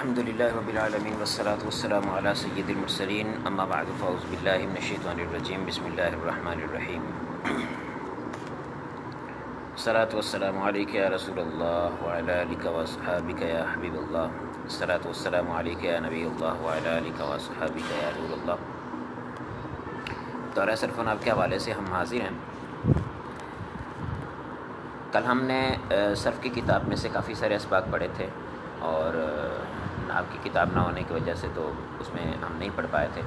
الحمدللہ رب العالمین والصلاة والسلام علی سید المرسلین اما بعد فاعوذ باللہ من الشیطان الرجیم بسم اللہ الرحمن الرحیم الصلاة والسلام علیک یا رسول اللہ وعلی آلک واصحابک یا حبیب اللہ الصلاة والسلام علیک یا نبی اللہ وعلی آلک واصحابک یا نور اللہ۔ دورہ صرف و نحو کے حوالے سے ہم حاضر ہیں۔ کل ہم نے صرف کی کتاب میں سے کافی سارے اسباق پڑھے تھے اور نحو کی کتاب نہ ہونے کی وجہ سے تو اس میں ہم نہیں پڑھ پائے تھے۔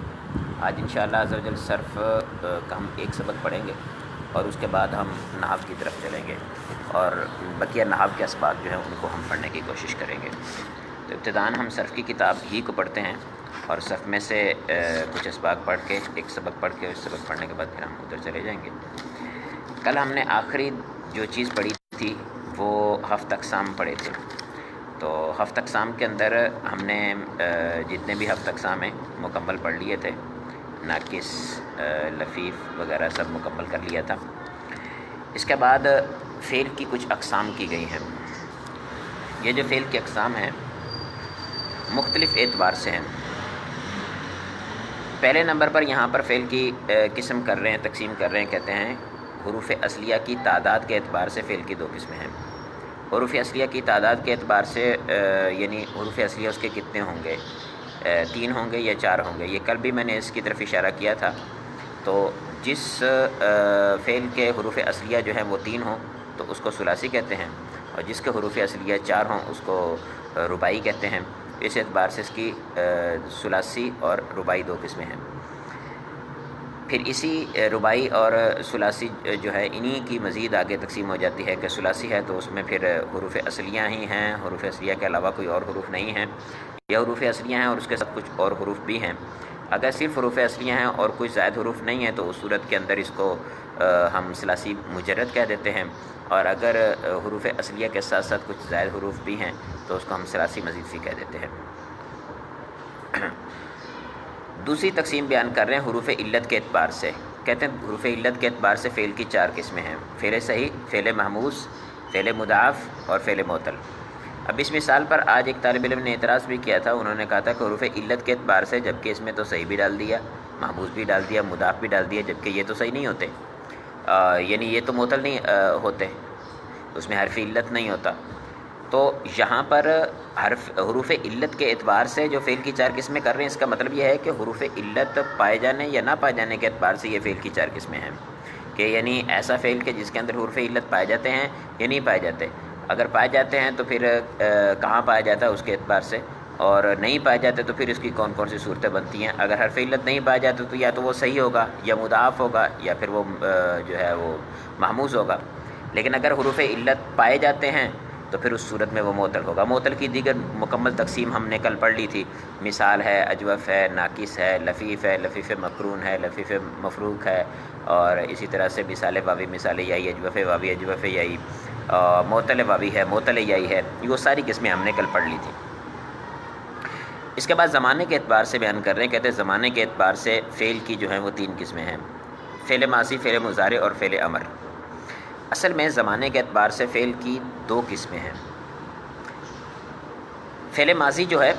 آج انشاءاللہ عز و جل صرف کا ہم ایک سبق پڑھیں گے اور اس کے بعد ہم نحو کی طرف چلیں گے اور بقیہ نحو کے اسباق جو ہیں ان کو ہم پڑھنے کی کوشش کریں گے۔ تو ابتداً ہم صرف کی کتاب ہی کو پڑھتے ہیں اور صرف میں سے کچھ اسباق پڑھ کے ایک سبق پڑھ کے اس سبق پڑھنے کے بعد پھر ہم ادھر چلے جائیں گے۔ کل ہم نے آخری جو چیز پڑھی تھی وہ ہفت اقسام پڑھے تھے۔ تو ہفت اقسام کے اندر ہم نے جتنے بھی ہفت اقسام ہیں مکمل پڑھ لیے تھے، ناقص، لفیف وغیرہ سب مکمل کر لیا تھا۔ اس کے بعد فعل کی کچھ اقسام کی گئی ہیں۔ یہ جو فعل کی اقسام ہیں مختلف اعتبار سے ہیں۔ پہلے نمبر پر یہاں پر فعل کی قسم کر رہے ہیں، تقسیم کر رہے ہیں، کہتے ہیں حروف اصلیہ کی تعداد کے اعتبار سے فعل کی دو قسمیں ہیں۔ حروف اصلیہ کی تعداد کے اعتبار سے یعنی حروف اصلیہ اس کے کتنے ہوں گے، 3 ہوں گے یا 4 ہوں گے۔ یہ کل بھی میں نے اس کی طرف اشارہ کیا تھا۔ تو جس فعل کے حروف اصلیہ جو ہیں وہ 3 ہوں تو اس کو ثلاثی کہتے ہیں، اور جس کے حروف اصلیہ 4 ہوں اس کو رباعی کہتے ہیں۔ اس اعتبار سے اس کی ثلاثی اور رباعی دو قسمیں ہیں۔ پھر اسی رباعی اور ثلاثی جو ہے انہی کی مزید آگے تقسیم ہو جاتی ہے کہ ثلاثی ہے تو اس میں پھر حروف اصلیہ ہی ہیں، حروف اصلیہ کے علاوہ کوئی اور حروف نہیں ہیں، یا حروف اصلیہ ہیں اور اس کے ساتھ کچھ اور حروف بھی ہیں۔ اگر صرف حروف اصلیہ ہیں اور کوئی زائد حروف نہیں ہے تو اس صورت کے اندر اس کو ہم ثلاثی مجرد کہہ دیتے ہیں، اور اگر حروف اصلیہ کے ساتھ ساتھ کچھ زائد حروف بھی ہیں تو اس کو ہم ثلاثی مزید فی کہہ دیتے ہیں۔ دوسری تقسیم بیان کر رہے ہیں حروف علت کے اعتبار سے۔ کہتے ہیں حروف علت کے اعتبار سے فعل کی 4 قسمیں ہیں: فعل صحیح، فعل محموز، فعل مضاعف اور فعل معطل۔ اب اس مثال پر آج ایک طالب علم نے اعتراض بھی کیا تھا۔ انہوں نے کہا تھا کہ حروف علت کے اعتبار سے جبکہ اس میں تو صحیح بھی ڈال دیا، محموز بھی ڈال دیا، مضاعف بھی ڈال دیا، جبکہ یہ تو صحیح نہیں ہوتے، یعنی یہ تو معطل نہیں ہوتے، اس میں حرف علت نہیں ہوتا۔ تو یہاں پر حروف علت کے اعتبار سے جو فعل کی 4 قسمیں کر رہے ہیں، اس کا مطلب یہ ہے کہ حروف علت پائے جانے یا نہ پائے جانے کے اعتبار سے یہ فعل کی 4 قسمیں ہیں، کہ یعنی ایسا فعل کہ جس کے اندر حروف علت پائے جاتے ہیں یا نہیں پائے جاتے۔ اگر پائے جاتے ہیں تو پھر کہاں پایا جاتا ہے اس کے اعتبار سے، اور نہیں پائے جاتے تو پھر اس کی کون کون سی صورتیں بنتی ہیں۔ اگر حرف علت نہیں پائے جاتے تو یا تو وہ صحیح ہوگا یا مضاعف ہوگا یا پھر وہ جو ہے وہ محموز ہوگا۔ لیکن اگر حروف علت پائے جاتے ہیں تو پھر اس صورت میں وہ معطل ہوگا۔ معطل کی دیگر مکمل تقسیم ہم نے کل پڑھ لی تھی۔ مثال ہے، اجوف ہے، ناقص ہے، لفیف مقرون ہے، لفیف مفروق ہے، اور اسی طرح سے مثال واوی، مثال یائی، اجوف واوی، اجوف یائی، معطل واوی ہے، معطل یائی ہے، یہ وہ ساری قسمیں ہم نے کل پڑھ لی تھی۔ اس کے بعد زمانے کے اعتبار سے بیان کر رہے ہیں۔ کہتے ہیں زمانے کے اعتبار سے فعل کی جو ہیں وہ 3 قسمیں ہیں: فعل ماضی، فعل مضارع اور فعل امر۔ اصل میں زمانے کے اعتبار سے فعل کی 2 قسمیں ہیں۔ فعل ماضی جو ہے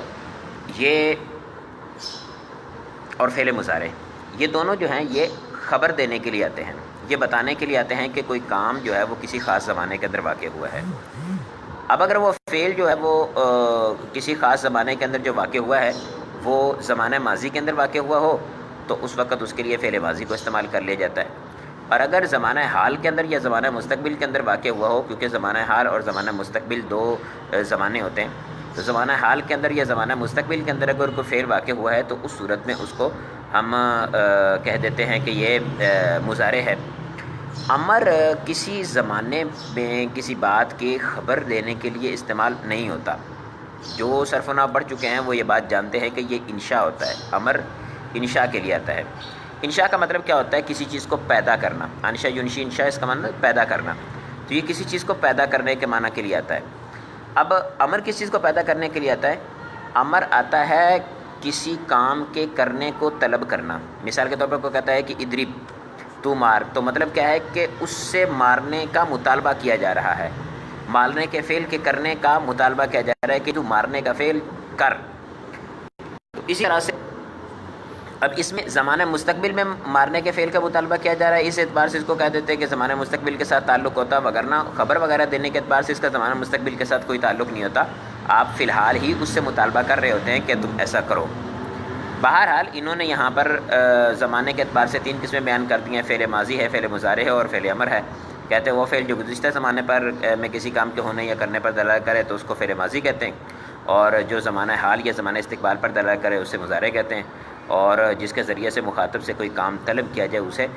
یہ اور فعل مضارع، یہ دونوں جو ہیں یہ خبر دینے کے لیے آتے ہیں، یہ بتانے کے لیے آتے ہیں کہ کوئی کام جو ہے وہ کسی خاص زمانے کے اندر واقع ہوا ہے۔ اب اگر وہ فعل جو ہے وہ کسی خاص زمانے کے اندر جو واقع ہوا ہے وہ زمانہ ماضی کے اندر واقع ہوا ہو تو اس وقت اس کے لیے فعل ماضی کو استعمال کر لیا جاتا ہے، اور اگر زمانہ حال کے اندر یا زمانہ مستقبل کے اندر واقع ہوا ہو، کیونکہ زمانہ حال اور زمانہ مستقبل 2 زمانے ہوتے ہیں، تو زمانہ حال کے اندر یا زمانہ مستقبل کے اندر اگر کوئی فعل واقع ہوا ہے تو اس صورت میں اس کو ہم کہہ دیتے ہیں کہ یہ مضارع ہے۔ امر کسی زمانے میں کسی بات کی خبر دینے کے لیے استعمال نہیں ہوتا۔ جو صرف و نحو پڑھ چکے ہیں وہ یہ بات جانتے ہیں کہ یہ انشاء ہوتا ہے، امر انشاء کے لیے آتا ہے۔ انشاء کا مطلب کیا ہوتا ہے؟ کسی چیز کو پیدا کرنا۔ انشاء ینشی، انشاء اس کا مطلب پیدا کرنا، تو یہ کسی چیز کو پیدا کرنے کے معنی کے لیے آتا ہے۔ اب امر کس چیز کو پیدا کرنے کے لیے آتا ہے؟ امر آتا ہے کسی کام کے کرنے کو طلب کرنا۔ مثال کے طور پر کوئی کہتا ہے کہ ادرب، تو مار، تو مطلب کیا ہے کہ اس سے مارنے کا مطالبہ کیا جا رہا ہے، مارنے کے فعل کے کرنے کا مطالبہ کیا جا رہا ہے کہ تو مارنے کا فعل کر، اسی طرح سے اب اس میں زمانہ مستقبل میں مارنے کے فعل کا مطالبہ کیا جا رہا ہے، اس اعتبار سے اس کو کہہ دیتے ہیں کہ زمانہ مستقبل کے ساتھ تعلق ہوتا ہے، وگرنہ خبر وغیرہ دینے کے اعتبار سے اس کا زمانہ مستقبل کے ساتھ کوئی تعلق نہیں ہوتا، آپ فی الحال ہی اس سے مطالبہ کر رہے ہوتے ہیں کہ تم ایسا کرو۔ بہرحال انہوں نے یہاں پر زمانے کے اعتبار سے 3 قسمیں بیان کر دی ہیں، فعل ماضی ہے، فعل مضارع ہے اور فعل امر ہے۔ کہتے ہیں وہ فعل جو گزشتہ زمانے پر میں کسی کام کے ہونے یا کرنے پر دلالت کرے تو اس کو فعل ماضی کہتے ہیں، اور جو زمانہ حال یا زمانہ استقبال پر دلالت کرے اسے مضارع کہتے ہیں، اور جس کے ذریعے سے مخاطب سے کوئی کام طلب کیا جائے اسے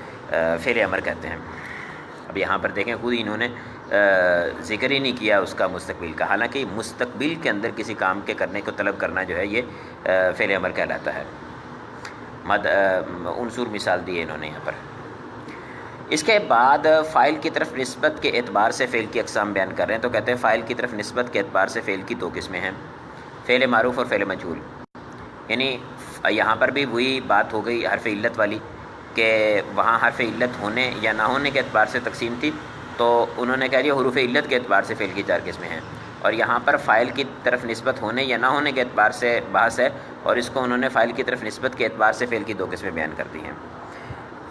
فعل امر کہتے ہیں۔ اب یہاں پر دیکھیں خود انہوں نے ذکر ہی نہیں کیا اس کا مستقبل کا، حالانکہ مستقبل کے اندر کسی کام کے کرنے کو طلب کرنا جو ہے یہ فعل امر کہلاتا ہے۔ عنصر مثال دی ہے انہوں نے یہاں پر۔ اس کے بعد فاعل کی طرف نسبت کے اعتبار سے فعل کی اقسام بیان کر رہے ہیں، تو کہتے ہیں فاعل کی طرف نسبت کے اعتبار سے فعل کی 2 قسمیں ہیں، فعل معروف اور فعل مجہول۔ یعنی یہاں پر بھی وہی بات ہو گئی حرف علت والی کہ وہاں حرف علت ہونے یا نہ ہونے کے اعتبار سے تقسیم تھی، تو انہوں نے کہہ دیا حروف علت کے اعتبار سے فعل کی 4 قسمیں ہیں، اور یہاں پر فاعل کی طرف نسبت ہونے یا نہ ہونے کے اعتبار سے بحث ہے، اور اس کو انہوں نے فاعل کی طرف نسبت کے اعتبار سے فعل کی 2 قسمیں بیان کر دی ہیں۔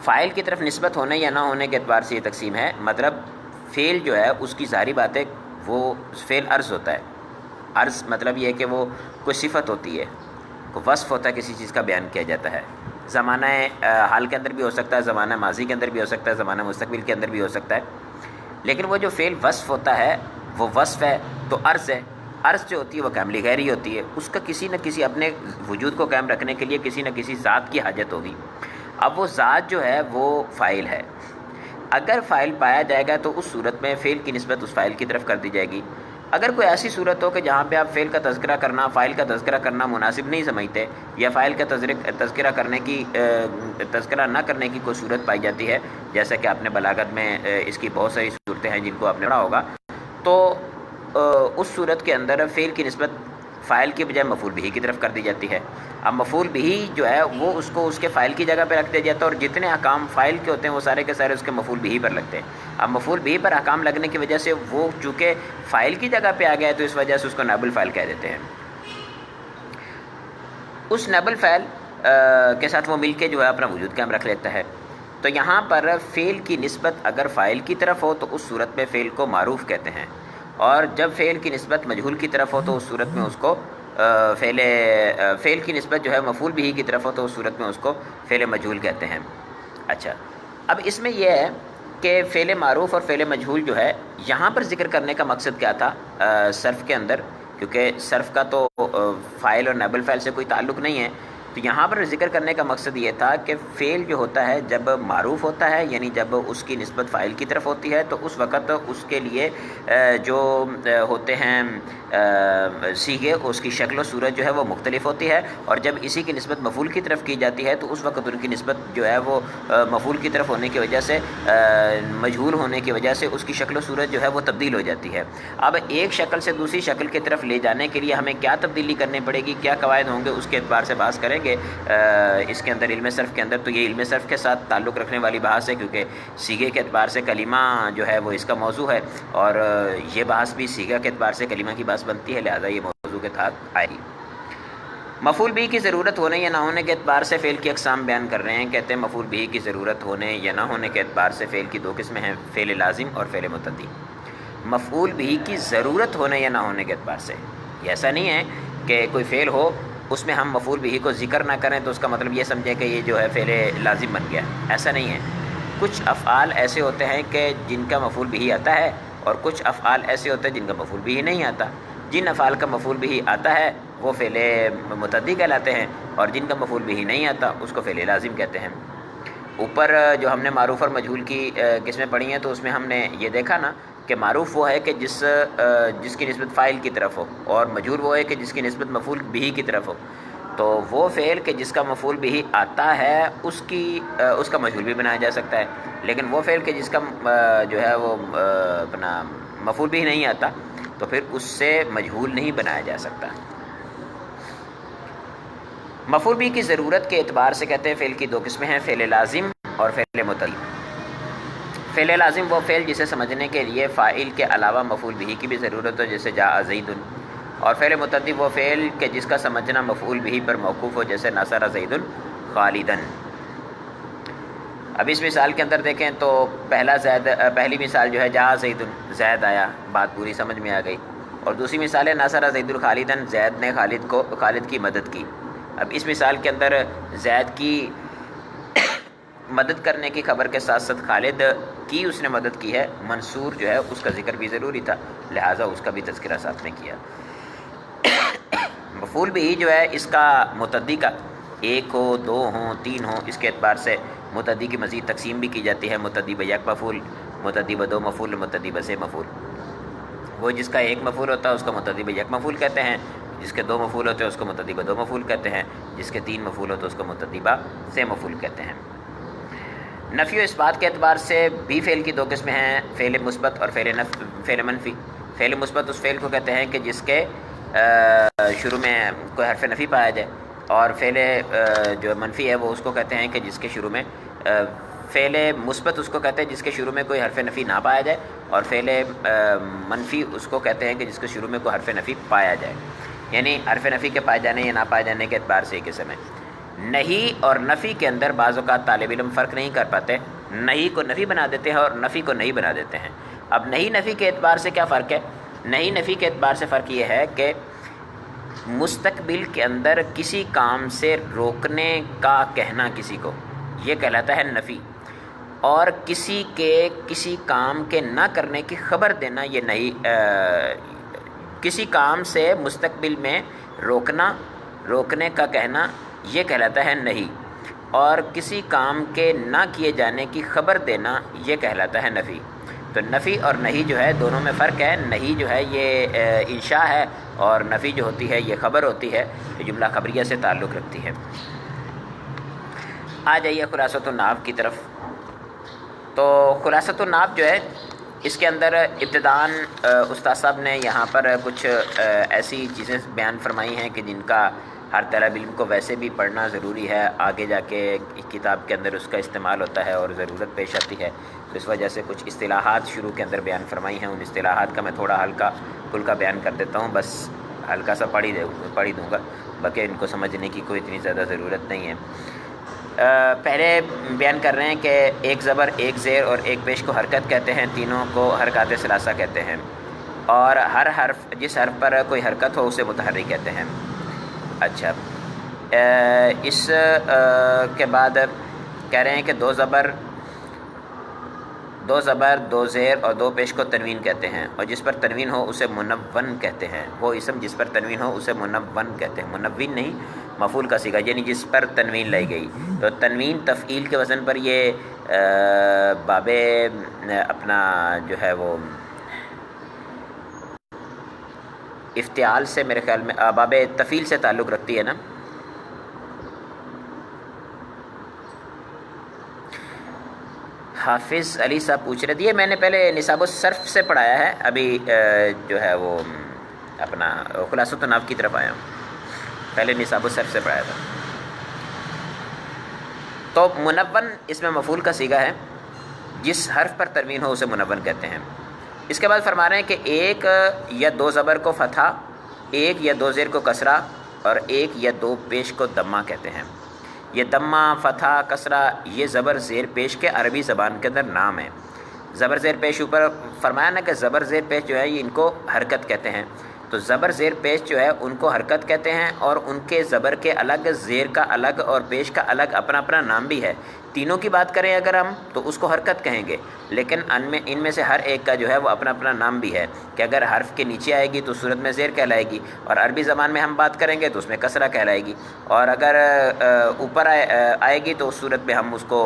فاعل کی طرف نسبت ہونے یا نہ ہونے کے اعتبار سے یہ تقسیم ہے، مطلب فعل جو ہے اس کی ظاہری بات ہے وہ فعل عرض ہوتا ہے۔ عرض مطلب یہ ہے کہ وہ کوئی صفت ہوتی ہے، کوئی وصف ہوتا ہے، کسی چیز کا بیان کیا جاتا ہے۔ زمانہ حال کے اندر بھی ہو سکتا ہے، زمانہ ماضی کے اندر بھی ہو سکتا ہے، زمانہ مستقبل کے اندر بھی ہو سکتا ہے، لیکن وہ جو فعل وصف ہوتا ہے وہ وصف ہے تو عرض ہے۔ عرض جو ہوتی ہے وہ کامل غیری ہوتی ہے، اس کا کسی نہ کسی اپنے وجود کو قائم رکھنے کے لیے کسی نہ کسی ذات کی حاجت ہوگی۔ اب وہ ذات جو ہے وہ فاعل ہے، اگر فاعل پایا جائے گا تو اس صورت میں فعل کی نسبت اس فاعل کی طرف کر دی جائے گی۔ اگر کوئی ایسی صورت ہو کہ جہاں پہ آپ فعل کا تذکرہ کرنا، فاعل کا تذکرہ کرنا مناسب نہیں سمجھتے، یا فاعل کا تذکرہ کرنے کی تذکرہ نہ کرنے کی کوئی صورت پائی جاتی ہے، جیسا کہ آپ نے بلاغت میں اس کی بہت ساری صورتیں ہیں جن کو آپ نے پڑھا ہوگا، تو اس صورت کے اندر فعل کی نسبت فاعل کی بجائے مفعول بہ کی طرف کر دی جاتی ہے۔ اب مفعول بہ جو ہے وہ اس کو اس کے فاعل کی جگہ پہ رکھ دیا جاتا ہے، اور جتنے احکام فاعل کے ہوتے ہیں وہ سارے کے سارے اس کے مفعول بہ پر لگتے ہیں۔ اب مفعول بہ پر احکام لگنے کی وجہ سے وہ چونکہ فاعل کی جگہ پہ آ گیا ہے تو اس وجہ سے اس کو نائب الفاعل کہہ دیتے ہیں۔ اس نائب الفاعل کے ساتھ وہ مل کے جو ہے اپنا وجود قائم رکھ لیتا ہے۔ تو یہاں پر فعل کی نسبت اگر فاعل کی طرف ہو تو اس صورت میں فعل کو معروف کہتے ہیں، اور جب فعل کی نسبت مجہول کی طرف ہو تو اس صورت میں اس کو فعل کی نسبت جو ہے مفعول بہ کی طرف ہو تو اس صورت میں اس کو فعل مجہول کہتے ہیں۔ اچھا، اب اس میں یہ ہے کہ فعل معروف اور فعل مجہول جو ہے یہاں پر ذکر کرنے کا مقصد کیا تھا صرف کے اندر، کیونکہ صرف کا تو فاعل اور نائب الفاعل سے کوئی تعلق نہیں ہے، تو یہاں پر ذکر کرنے کا مقصد یہ تھا کہ فعل جو ہوتا ہے جب معروف ہوتا ہے، یعنی جب اس کی نسبت فاعل کی طرف ہوتی ہے تو اس وقت اس کے لیے جو ہوتے ہیں صیغے، اس کی شکل و صورت جو ہے وہ مختلف ہوتی ہے، اور جب اسی کی نسبت مفعول کی طرف کی جاتی ہے تو اس وقت ان کی نسبت جو ہے وہ مفعول کی طرف ہونے کی وجہ سے مجہول ہونے کی وجہ سے اس کی شکل و صورت جو ہے وہ تبدیل ہو جاتی ہے۔ اب ایک شکل سے دوسری شکل کی طرف لے جانے کے لیے ہمیں کیا تبدیلی کرنی پڑے گی، کیا قواعد ہوں گے، اس کے اعتبار سے بحث کریں گے اس کے اندر علم صرف کے اندر۔ تو یہ علم صرف کے ساتھ تعلق رکھنے والی بحث ہے، کیونکہ صیغے کے اعتبار سے کلمہ جو ہے وہ اس کا موضوع ہے، اور یہ بحث بھی صیغہ کے اعتبار سے کلمہ کی بحث بنتی ہے، لہذا یہ موضوع کے تحت آئے گی۔ مفعول بہ کی ضرورت ہونے یا نہ ہونے کے اعتبار سے فعل کی اقسام بیان کر رہے ہیں۔ کہتے ہیں مفعول بہ کی ضرورت ہونے یا نہ ہونے کے اعتبار سے فعل کی 2 قسمیں ہیں، فعل لازم اور فعل متعدی۔ مفعول بہ کی ضرورت ہونے یا نہ ہونے کے اعتبار سے، یہ ایسا نہیں ہے کہ کوئی فعل ہو اس میں ہم مفعول بہ کو ذکر نہ کریں تو اس کا مطلب یہ سمجھیں کہ یہ جو ہے فعل لازم بن گیا، ایسا نہیں ہے۔ کچھ افعال ایسے ہوتے ہیں کہ جن کا مفعول بہ آتا ہے، اور کچھ افعال ایسے ہوتے ہیں جن کا مفعول بہ نہیں آتا۔ جن افعال کا مفعول بہ آتا ہے وہ فعل متعدی کہلاتے ہیں، اور جن کا مفعول بہ نہیں آتا اس کو فعل لازم کہتے ہیں۔ اوپر جو ہم نے معروف اور مجہول کی قسمیں پڑھی ہیں تو اس میں ہم نے یہ دیکھا نا کہ معروف وہ ہے کہ جس کی نسبت فاعل کی طرف ہو، اور مجہول وہ ہے کہ جس کی نسبت مفعول بہ کی طرف ہو۔ تو وہ فعل کہ جس کا مفعول بہ آتا ہے اس کا مجہول بھی بنایا جا سکتا ہے، لیکن وہ فعل کہ جس کا جو ہے وہ اپنا مفعول بہ نہیں آتا تو پھر اس سے مجہول نہیں بنایا جا سکتا۔ مفعول بہ کی ضرورت کے اعتبار سے کہتے ہیں فعل کی 2 قسمیں ہیں، فعل لازم اور فعل متعدی۔ فعل لازم وہ فعل جسے سمجھنے کے لیے فاعل کے علاوہ مفعول بہ کی بھی ضرورت ہو، جیسے جاء زید، اور فعل متعدی وہ فعل کہ جس کا سمجھنا مفعول بھی پر موقوف ہو، جیسے نصر زید خالدن۔ اب اس مثال کے اندر دیکھیں تو پہلی مثال جو ہے جہاں زید آیا، بات پوری سمجھ میں آ گئی، اور دوسری مثال ہے نصر زید خالدن، زید نے خالد کی مدد کی۔ اب اس مثال کے اندر زید کی مدد کرنے کی خبر کے ساتھ ساتھ خالد کی اس نے مدد کی ہے، منصور جو ہے اس کا ذکر بھی ضروری تھا، لہٰذا اس کا بھی تذکرہ ساتھ میں کیا۔ مفعول بھی جو ہے اس کا متعدی کا ایک ہو، دو ہوں، تین ہوں، اس کے اعتبار سے متعدی کی مزید تقسیم بھی کی جاتی ہے، متعدی بیک مفعول، متعدی بدو مفعول، متعدی بسے مفعول۔ وہ جس کا ایک مفعول ہوتا ہے اس کو متعدی بیک مفعول کہتے ہیں، جس کے دو مفعول ہوتے ہیں اس کو متعدی بدو مفعول کہتے ہیں، جس کے تین مفعول ہوتے ہیں اس کو متعدی سے مفعول کہتے ہیں۔ نفی و اثبات کے اعتبار سے بھی فعل کی دو قسمیں ہیں، فعل مثبت اور فعل منفی۔ فعل مثبت اس فعل کو کہتے ہیں کہ جس کے شروع میں کوئی حرف نفی پایا جائے، اور فعل جو منفی ہے وہ اس کو کہتے ہیں کہ جس کے شروع میں فعل مثبت اس کو کہتے ہیں جس کے شروع میں کوئی حرف نفی نہ پایا جائے، اور فعل منفی اس کو کہتے ہیں کہ جس کے شروع میں کوئی حرف نفی پایا جائے، یعنی حرف نفی کے پائے جانے یا نہ پائے جانے کے اعتبار سے ایک قسم ہے۔ نہیں اور نفی کے اندر بعض اوقات طالب علم فرق نہیں کر پاتے، نہیں کو نفی بنا دیتے ہیں اور نفی کو نہیں بنا دیتے ہیں۔ اب نہیں نفی کے اعتبار سے کیا فرق ہے؟ نہیں نفی کے اعتبار سے فرق یہ ہے کہ مستقبل کے اندر کسی کام سے روکنے کا کہنا کسی کو، یہ کہلاتا ہے نفی، اور کسی کام کے نہ کرنے کی خبر دینا یہ نہیں، کسی کام سے مستقبل میں روکنے کا کہنا یہ کہلاتا ہے نہیں، اور کسی کام کے نہ کیے جانے کی خبر دینا یہ کہلاتا ہے نفی۔ تو نفی اور نہیں جو ہے دونوں میں فرق ہے، نہیں جو ہے یہ انشاء ہے، اور نفی جو ہوتی ہے یہ خبر ہوتی ہے، جو جملہ خبریہ سے تعلق رکھتی ہے۔ آ جائیے خلاصۃ النحو کی طرف۔ تو خلاصۃ النحو جو ہے اس کے اندر ابتداءً استاد صاحب نے یہاں پر کچھ ایسی چیزیں بیان فرمائی ہیں کہ جن کا ہر طالب علم کو ویسے بھی پڑھنا ضروری ہے، آگے جا کے کتاب کے اندر اس کا استعمال ہوتا ہے اور ضرورت پیش آتی ہے، تو اس وجہ سے کچھ اصطلاحات شروع کے اندر بیان فرمائی ہیں۔ ان اصطلاحات کا میں تھوڑا ہلکا پھلکا بیان کر دیتا ہوں، بس ہلکا سا پڑھ ہی دوں گا، باقی ان کو سمجھنے کی کوئی اتنی زیادہ ضرورت نہیں ہے۔ پہلے بیان کر رہے ہیں کہ ایک زبر، ایک زیر اور ایک پیش کو حرکت کہتے ہیں، تینوں کو حرکات ثلاثہ کہتے ہیں، اور ہر حرف جس حرف پر کوئی حرکت ہو اسے متحرک کہتے ہیں۔ اچھا، اس کے بعد کہہ رہے ہیں کہ دو زبر، دو زیر اور دو پیش کو تنوین کہتے ہیں، اور جس پر تنوین ہو اسے منون کہتے ہیں۔ وہ اسم جس پر تنوین ہو اسے منون کہتے ہیں، منون نہیں، مفعول کا صیغہ، یعنی جس پر تنوین لائی گئی۔ تو تنوین تفعیل کے وزن پر یہ باب اپنا جو ہے وہ افتعال سے میرے خیال میں باب تفعیل سے تعلق رکھتی ہے نا۔ حافظ علی صاحب پوچھ رہے تھے، یہ میں نے پہلے نصاب الصرف سے پڑھایا ہے، ابھی جو ہے وہ اپنا خلاصۃ النحو کی طرف آیا ہوں، پہلے نصاب الصرف سے پڑھایا تھا۔ تو منون اس میں مفعول کا صیغہ ہے، جس حرف پر تنوین ہو اسے منون کہتے ہیں۔ اس کے بعد فرما رہے ہیں کہ ایک یا دو زبر کو فتحہ، ایک یا دو زیر کو کسرہ، اور ایک یا دو پیش کو دمہ کہتے ہیں۔ یہ دمہ، فتحہ، کسرہ یہ زبر زیر پیش کے عربی زبان کے اندر نام ہے۔ زبر زیر پیش اوپر فرمایا نا کہ زبر زیر پیش جو ہے یہ ان کو حرکت کہتے ہیں، تو زبر زیر پیش جو ہے ان کو حرکت کہتے ہیں، اور ان کے زبر کے الگ، زیر کا الگ اور پیش کا الگ اپنا اپنا نام بھی ہے۔ تینوں کی بات کریں اگر ہم تو اس کو حرکت کہیں گے، لیکن ان میں سے ہر ایک کا جو ہے وہ اپنا اپنا نام بھی ہے، کہ اگر حرف کے نیچے آئے گی تو صورت میں زیر کہلائے گی، اور عربی زبان میں ہم بات کریں گے تو اس میں کسرہ کہلائے گی، اور اگر اوپر آئے گی تو اس صورت میں ہم اس کو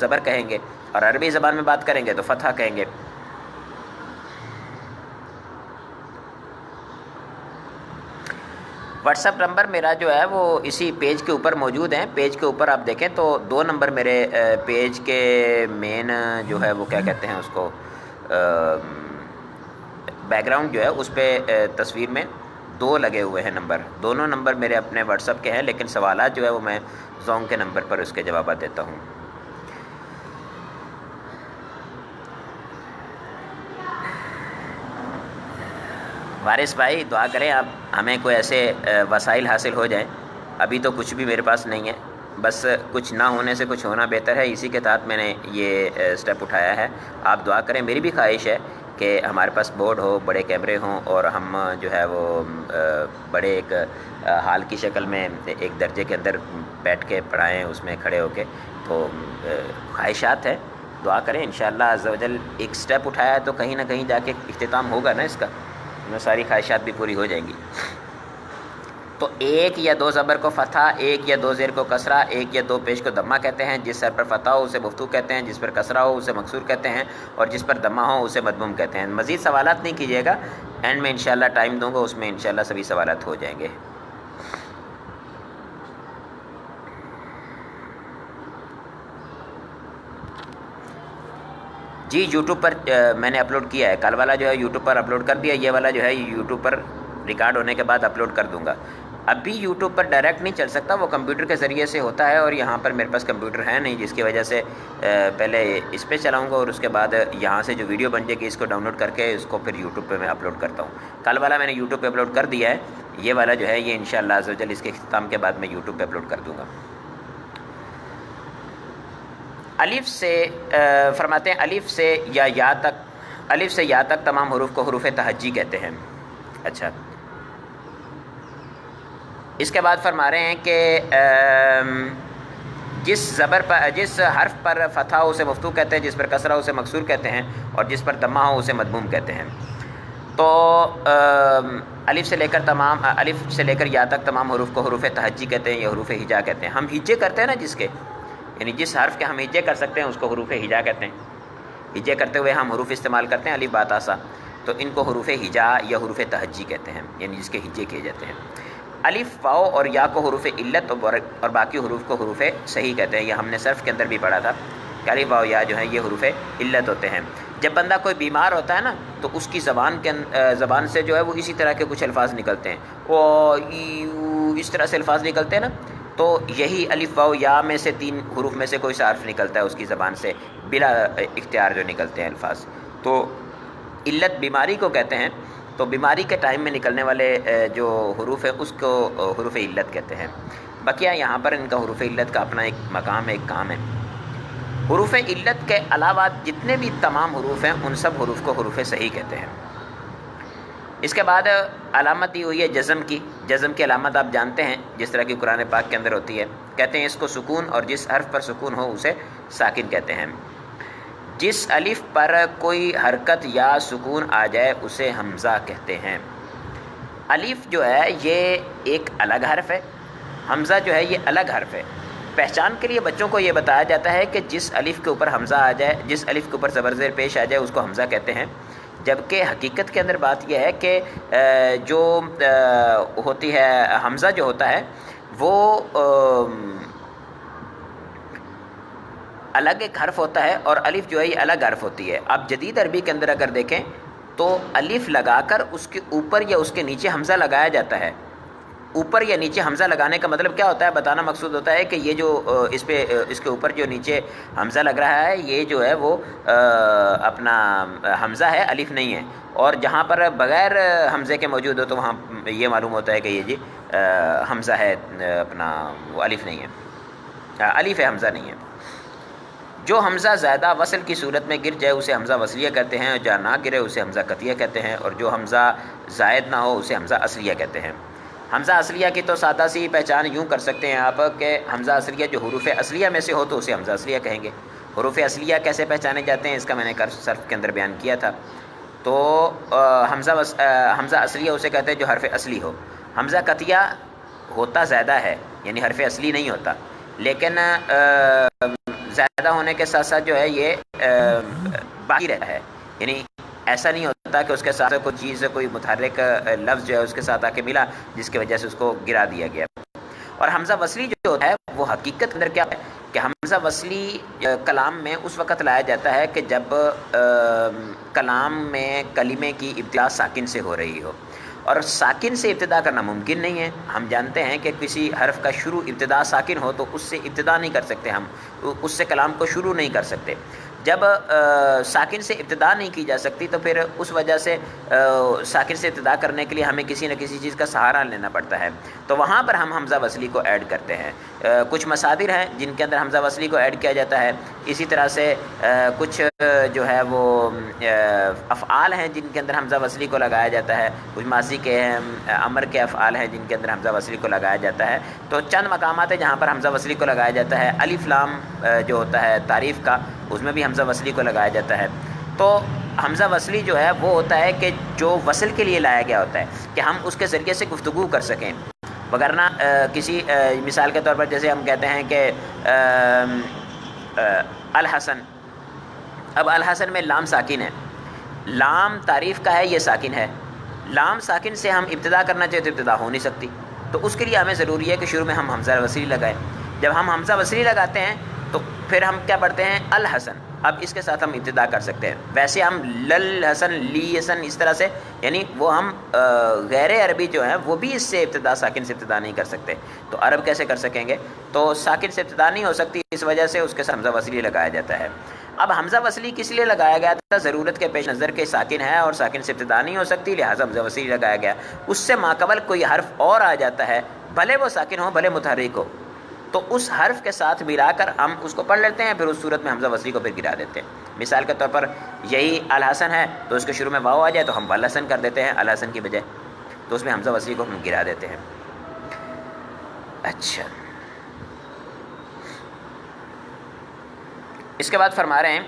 زبر کہیں گے، اور عربی زبان میں بات کریں گے تو فتحہ کہیں گے۔ واٹس ایپ نمبر میرا جو ہے وہ اسی پیج کے اوپر موجود ہیں، پیج کے اوپر آپ دیکھیں تو 2 نمبر میرے پیج کے مین جو ہے وہ کیا کہتے ہیں اس کو بیک گراؤنڈ جو ہے اس پہ تصویر میں 2 لگے ہوئے ہیں نمبر، دونوں نمبر میرے اپنے واٹس ایپ کے ہیں، لیکن سوالات جو ہے وہ میں زونگ کے نمبر پر اس کے جوابات دیتا ہوں۔ وارث بھائی دعا کریں آپ ہمیں کوئی ایسے وسائل حاصل ہو جائیں. ابھی تو کچھ بھی میرے پاس نہیں ہے، بس کچھ نہ ہونے سے کچھ ہونا بہتر ہے، اسی کے تحت میں نے یہ اسٹیپ اٹھایا ہے. آپ دعا کریں. میری بھی خواہش ہے کہ ہمارے پاس بورڈ ہو، بڑے کیمرے ہوں، اور ہم جو ہے وہ بڑے ایک ہال کی شکل میں ایک درجے کے اندر بیٹھ کے پڑھائیں، اس میں کھڑے ہو کے. تو خواہشات ہیں، دعا کریں انشاءاللہ عز و جل. ایک سٹیپ اٹھایا ہے تو کہیں نہ کہیں جا کے اختتام ہوگا نا اس کا، میں ساری خواہشات بھی پوری ہو جائیں گی. تو ایک یا دو زبر کو فتح، ایک یا دو زیر کو کسرہ، ایک یا دو پیش کو دمہ کہتے ہیں. جس سر پر فتح ہو اسے مفتوح کہتے ہیں، جس پر کسرہ ہو اسے مکسور کہتے ہیں، اور جس پر دمہ ہو اسے مدموم کہتے ہیں. مزید سوالات نہیں کیجیے گا، اینڈ میں انشاءاللہ ٹائم دوں گا، اس میں انشاءاللہ سبھی سوالات ہو جائیں گے. جی یوٹیوب پر میں نے اپلوڈ کیا ہے. کل والا جو ہے یوٹیوب پر اپلوڈ کر دیا، یہ والا جو ہے یوٹیوب پر ریکارڈ ہونے کے بعد اپلوڈ کر دوں گا. ابھی یوٹیوب پر ڈائریکٹ نہیں چل سکتا، وہ کمپیوٹر کے ذریعے سے ہوتا ہے، اور یہاں پر میرے پاس کمپیوٹر ہے نہیں، جس کی وجہ سے پہلے اس پہ چلاؤں گا، اور اس کے بعد یہاں سے جو ویڈیو بن جائے گی اس کو ڈاؤن لوڈ کر کے اس کو پھر یوٹیوب پہ میں اپلوڈ کرتا ہوں. کل والا میں نے یوٹیوب پہ اپلوڈ کر دیا ہے، یہ والا جو ہے یہ انشاءاللہ عز و جل اس کے اختتام کے بعد میں یوٹیوب پہ اپلوڈ کر دوں گا. الف سے فرماتے ہیں الف سے یا تک، الف سے یا تک تمام حروف کو حروف تہجی کہتے ہیں. اچھا، اس کے بعد فرما رہے ہیں کہ جس حرف پر فتح ہو اسے مفتوح کہتے ہیں، جس پر کسرہ ہو اسے مکسور کہتے ہیں، اور جس پر دمہ ہو اسے مدموم کہتے ہیں. تو الف سے لے کر یا تک تمام حروف کو حروف تہجی کہتے ہیں یا حروف ہجا کہتے ہیں. ہم ہجے کرتے ہیں نا جس کے، یعنی جس حرف کے ہم ہجے کر سکتے ہیں اس کو حروف ہجا کہتے ہیں. ہجے کرتے ہوئے ہم حروف استعمال کرتے ہیں الف با تا سا، تو ان کو حروف ہجا یا حروف تہجی کہتے ہیں، یعنی جس کے ہجے کیے جاتے ہیں. الف واو اور یا کو حروف علت اور باقی حروف کو حروف صحیح کہتے ہیں. یہ ہم نے صرف کے اندر بھی پڑھا تھا کہ الف واو یا جو ہیں یہ حروف علت ہوتے ہیں. جب بندہ کوئی بیمار ہوتا ہے نا تو اس کی زبان سے جو ہے وہ اسی طرح کے کچھ الفاظ نکلتے ہیں، اس طرح سے الفاظ نکلتے ہیں نا، تو یہی الف واو یا میں سے تین حروف میں سے کوئی سا حرف نکلتا ہے اس کی زبان سے بلا اختیار جو نکلتے ہیں الفاظ، تو علت بیماری کو کہتے ہیں. تو بیماری کے ٹائم میں نکلنے والے جو حروف ہیں اس کو حروف علت کہتے ہیں. بقیہ یہاں پر ان کا حروف علت کا اپنا ایک مقام ایک کام ہے. حروف علت کے علاوہ جتنے بھی تمام حروف ہیں ان سب حروف کو حروف صحیح کہتے ہیں. اس کے بعد علامت دی ہوئی ہے جزم کی. جزم کی علامت آپ جانتے ہیں جس طرح کی قرآن پاک کے اندر ہوتی ہے. کہتے ہیں اس کو سکون، اور جس حرف پر سکون ہو اسے ساکن کہتے ہیں. جس الف پر کوئی حرکت یا سکون آ جائے اسے حمزہ کہتے ہیں. الف جو ہے یہ ایک الگ حرف ہے، حمزہ جو ہے یہ الگ حرف ہے. پہچان کے لیے بچوں کو یہ بتایا جاتا ہے کہ جس الف کے اوپر حمزہ آ جائے، جس الف کے اوپر زبر زیر پیش آ جائے اس کو حمزہ کہتے ہیں. جبکہ حقیقت کے اندر بات یہ ہے کہ جو ہوتی ہے حمزہ جو ہوتا ہے وہ الگ ایک حرف ہوتا ہے، اور الف جو ہے یہ الگ حرف ہوتی ہے. آپ جدید عربی کے اندر اگر دیکھیں تو الف لگا کر اس کے اوپر یا اس کے نیچے حمزہ لگایا جاتا ہے. اوپر یا نیچے حمزہ لگانے کا مطلب کیا ہوتا ہے؟ بتانا مقصود ہوتا ہے کہ یہ جو اس کے اوپر جو نیچے حمزہ لگ رہا ہے یہ جو ہے وہ اپنا حمزہ ہے، الف نہیں ہے. اور جہاں پر بغیر حمزے کے موجود ہو تو وہاں یہ معلوم ہوتا ہے کہ یہ جی حمزہ ہے، اپنا وہ الف نہیں ہے، الف ہے حمزہ نہیں ہے. جو حمزہ زیادہ وصل کی صورت میں گر جائے اسے حمزہ وصلیہ کہتے ہیں، اور جہاں نہ گرے اسے حمزہ قطعیہ کہتے ہیں. اور جو حمزہ زائد نہ ہو اسے حمزہ اصلیہ کہتے ہیں. حمزہ اصلیہ کی تو سادہ سی پہچان یوں کر سکتے ہیں آپ کہ حمزہ اصلیہ جو حروف اصلیہ میں سے ہو تو اسے حمزہ اصلیہ کہیں گے. حروف اصلیہ کیسے پہچانے جاتے ہیں اس کا میں نے صرف کے اندر بیان کیا تھا. تو حمزہ اصلیہ اسے کہتے ہیں جو حرف اصلی ہو. حمزہ قطعیہ ہوتا زیادہ ہے، یعنی حرف اصلی نہیں ہوتا، لیکن زیادہ ہونے کے ساتھ ساتھ جو ہے یہ باقی رہتا ہے. یعنی ایسا نہیں ہوتا کہ اس کے ساتھ کوئی چیز، کوئی متحرک لفظ جو ہے اس کے ساتھ آ کے ملا جس کی وجہ سے اس کو گرا دیا گیا. اور حمزہ وصلی جو ہوتا ہے وہ حقیقت اندر کیا ہے کہ حمزہ وصلی کلام میں اس وقت لایا جاتا ہے کہ جب کلام میں کلمے کی ابتدا ساکن سے ہو رہی ہو. اور ساکن سے ابتدا کرنا ممکن نہیں ہے. ہم جانتے ہیں کہ کسی حرف کا شروع ابتدا ساکن ہو تو اس سے ابتدا نہیں کر سکتے، ہم اس سے کلام کو شروع نہیں کر سکتے. جب ساکن سے ابتدا نہیں کی جا سکتی تو پھر اس وجہ سے ساکن سے ابتدا کرنے کے لیے ہمیں کسی نہ کسی چیز کا سہارا لینا پڑتا ہے، تو وہاں پر ہم حمزہ وصلی کو ایڈ کرتے ہیں۔ کچھ مصادر ہیں جن کے اندر حمزہ وصلی کو ایڈ کیا جاتا ہے، اسی طرح سے کچھ جو ہے وہ افعال ہیں جن کے اندر حمزہ وصلی کو لگایا جاتا ہے، کچھ ماضی کے امر کے افعال ہیں جن کے اندر حمزہ وصلی کو لگایا جاتا ہے۔ تو چند مقامات ہیں جہاں پر حمزہ وصلی کو لگایا جاتا ہے۔ الف لام جو ہوتا ہے تعریف کا، اس میں بھی حمزہ وصلی کو لگایا جاتا ہے۔ تو حمزہ وصلی جو ہے وہ ہوتا ہے کہ جو وصل کے لیے لایا گیا ہوتا ہے کہ ہم اس کے ذریعے سے گفتگو کر سکیں، وگرنہ کسی مثال کے طور پر جیسے ہم کہتے ہیں کہ الحسن، اب الحسن میں لام ساکن ہے، لام تعریف کا ہے، یہ ساکن ہے، لام ساکن سے ہم ابتدا کرنا چاہے تو ابتدا ہو نہیں سکتی، تو اس کے لیے ہمیں ضروری ہے کہ شروع میں ہم حمزہ وصلی لگائیں۔ جب ہم حمزہ وصلی لگاتے ہیں تو پھر ہم کیا پڑھتے ہیں؟ الحسن، اب اس کے ساتھ ہم ابتدا کر سکتے ہیں۔ ویسے ہم لل حسن، لی حسن، اس طرح سے یعنی وہ ہم غیر عربی جو ہیں وہ بھی اس سے ابتدا ساکن سے ابتدا نہیں کر سکتے، تو عرب کیسے کر سکیں گے؟ تو ساکن سے ابتدا نہیں ہو سکتی، اس وجہ سے اس کے ساتھ حمزہ وصلی لگایا جاتا ہے۔ اب حمزہ وصلی کس لیے لگایا گیا تھا؟ ضرورت کے پیش نظر کے ساکن ہے اور ساکن سے ابتدا نہیں ہو سکتی، لہٰذا حمزہ وصلی لگایا گیا۔ اس سے ماقبل کوئی حرف اور آ جاتا ہے، بھلے وہ ساکن ہو بھلے متحرک ہو، تو اس حرف کے ساتھ ملا کر ہم اس کو پڑھ لیتے ہیں، پھر اس صورت میں حمزہ وصلی کو پھر گرا دیتے ہیں۔ مثال کے طور پر یہی الحسن ہے تو اس کے شروع میں واو آ جائے تو ہم والحسن کر دیتے ہیں الحسن کی بجائے، تو اس میں حمزہ وصلی کو ہم گرا دیتے ہیں۔ اچھا، اس کے بعد فرما رہے ہیں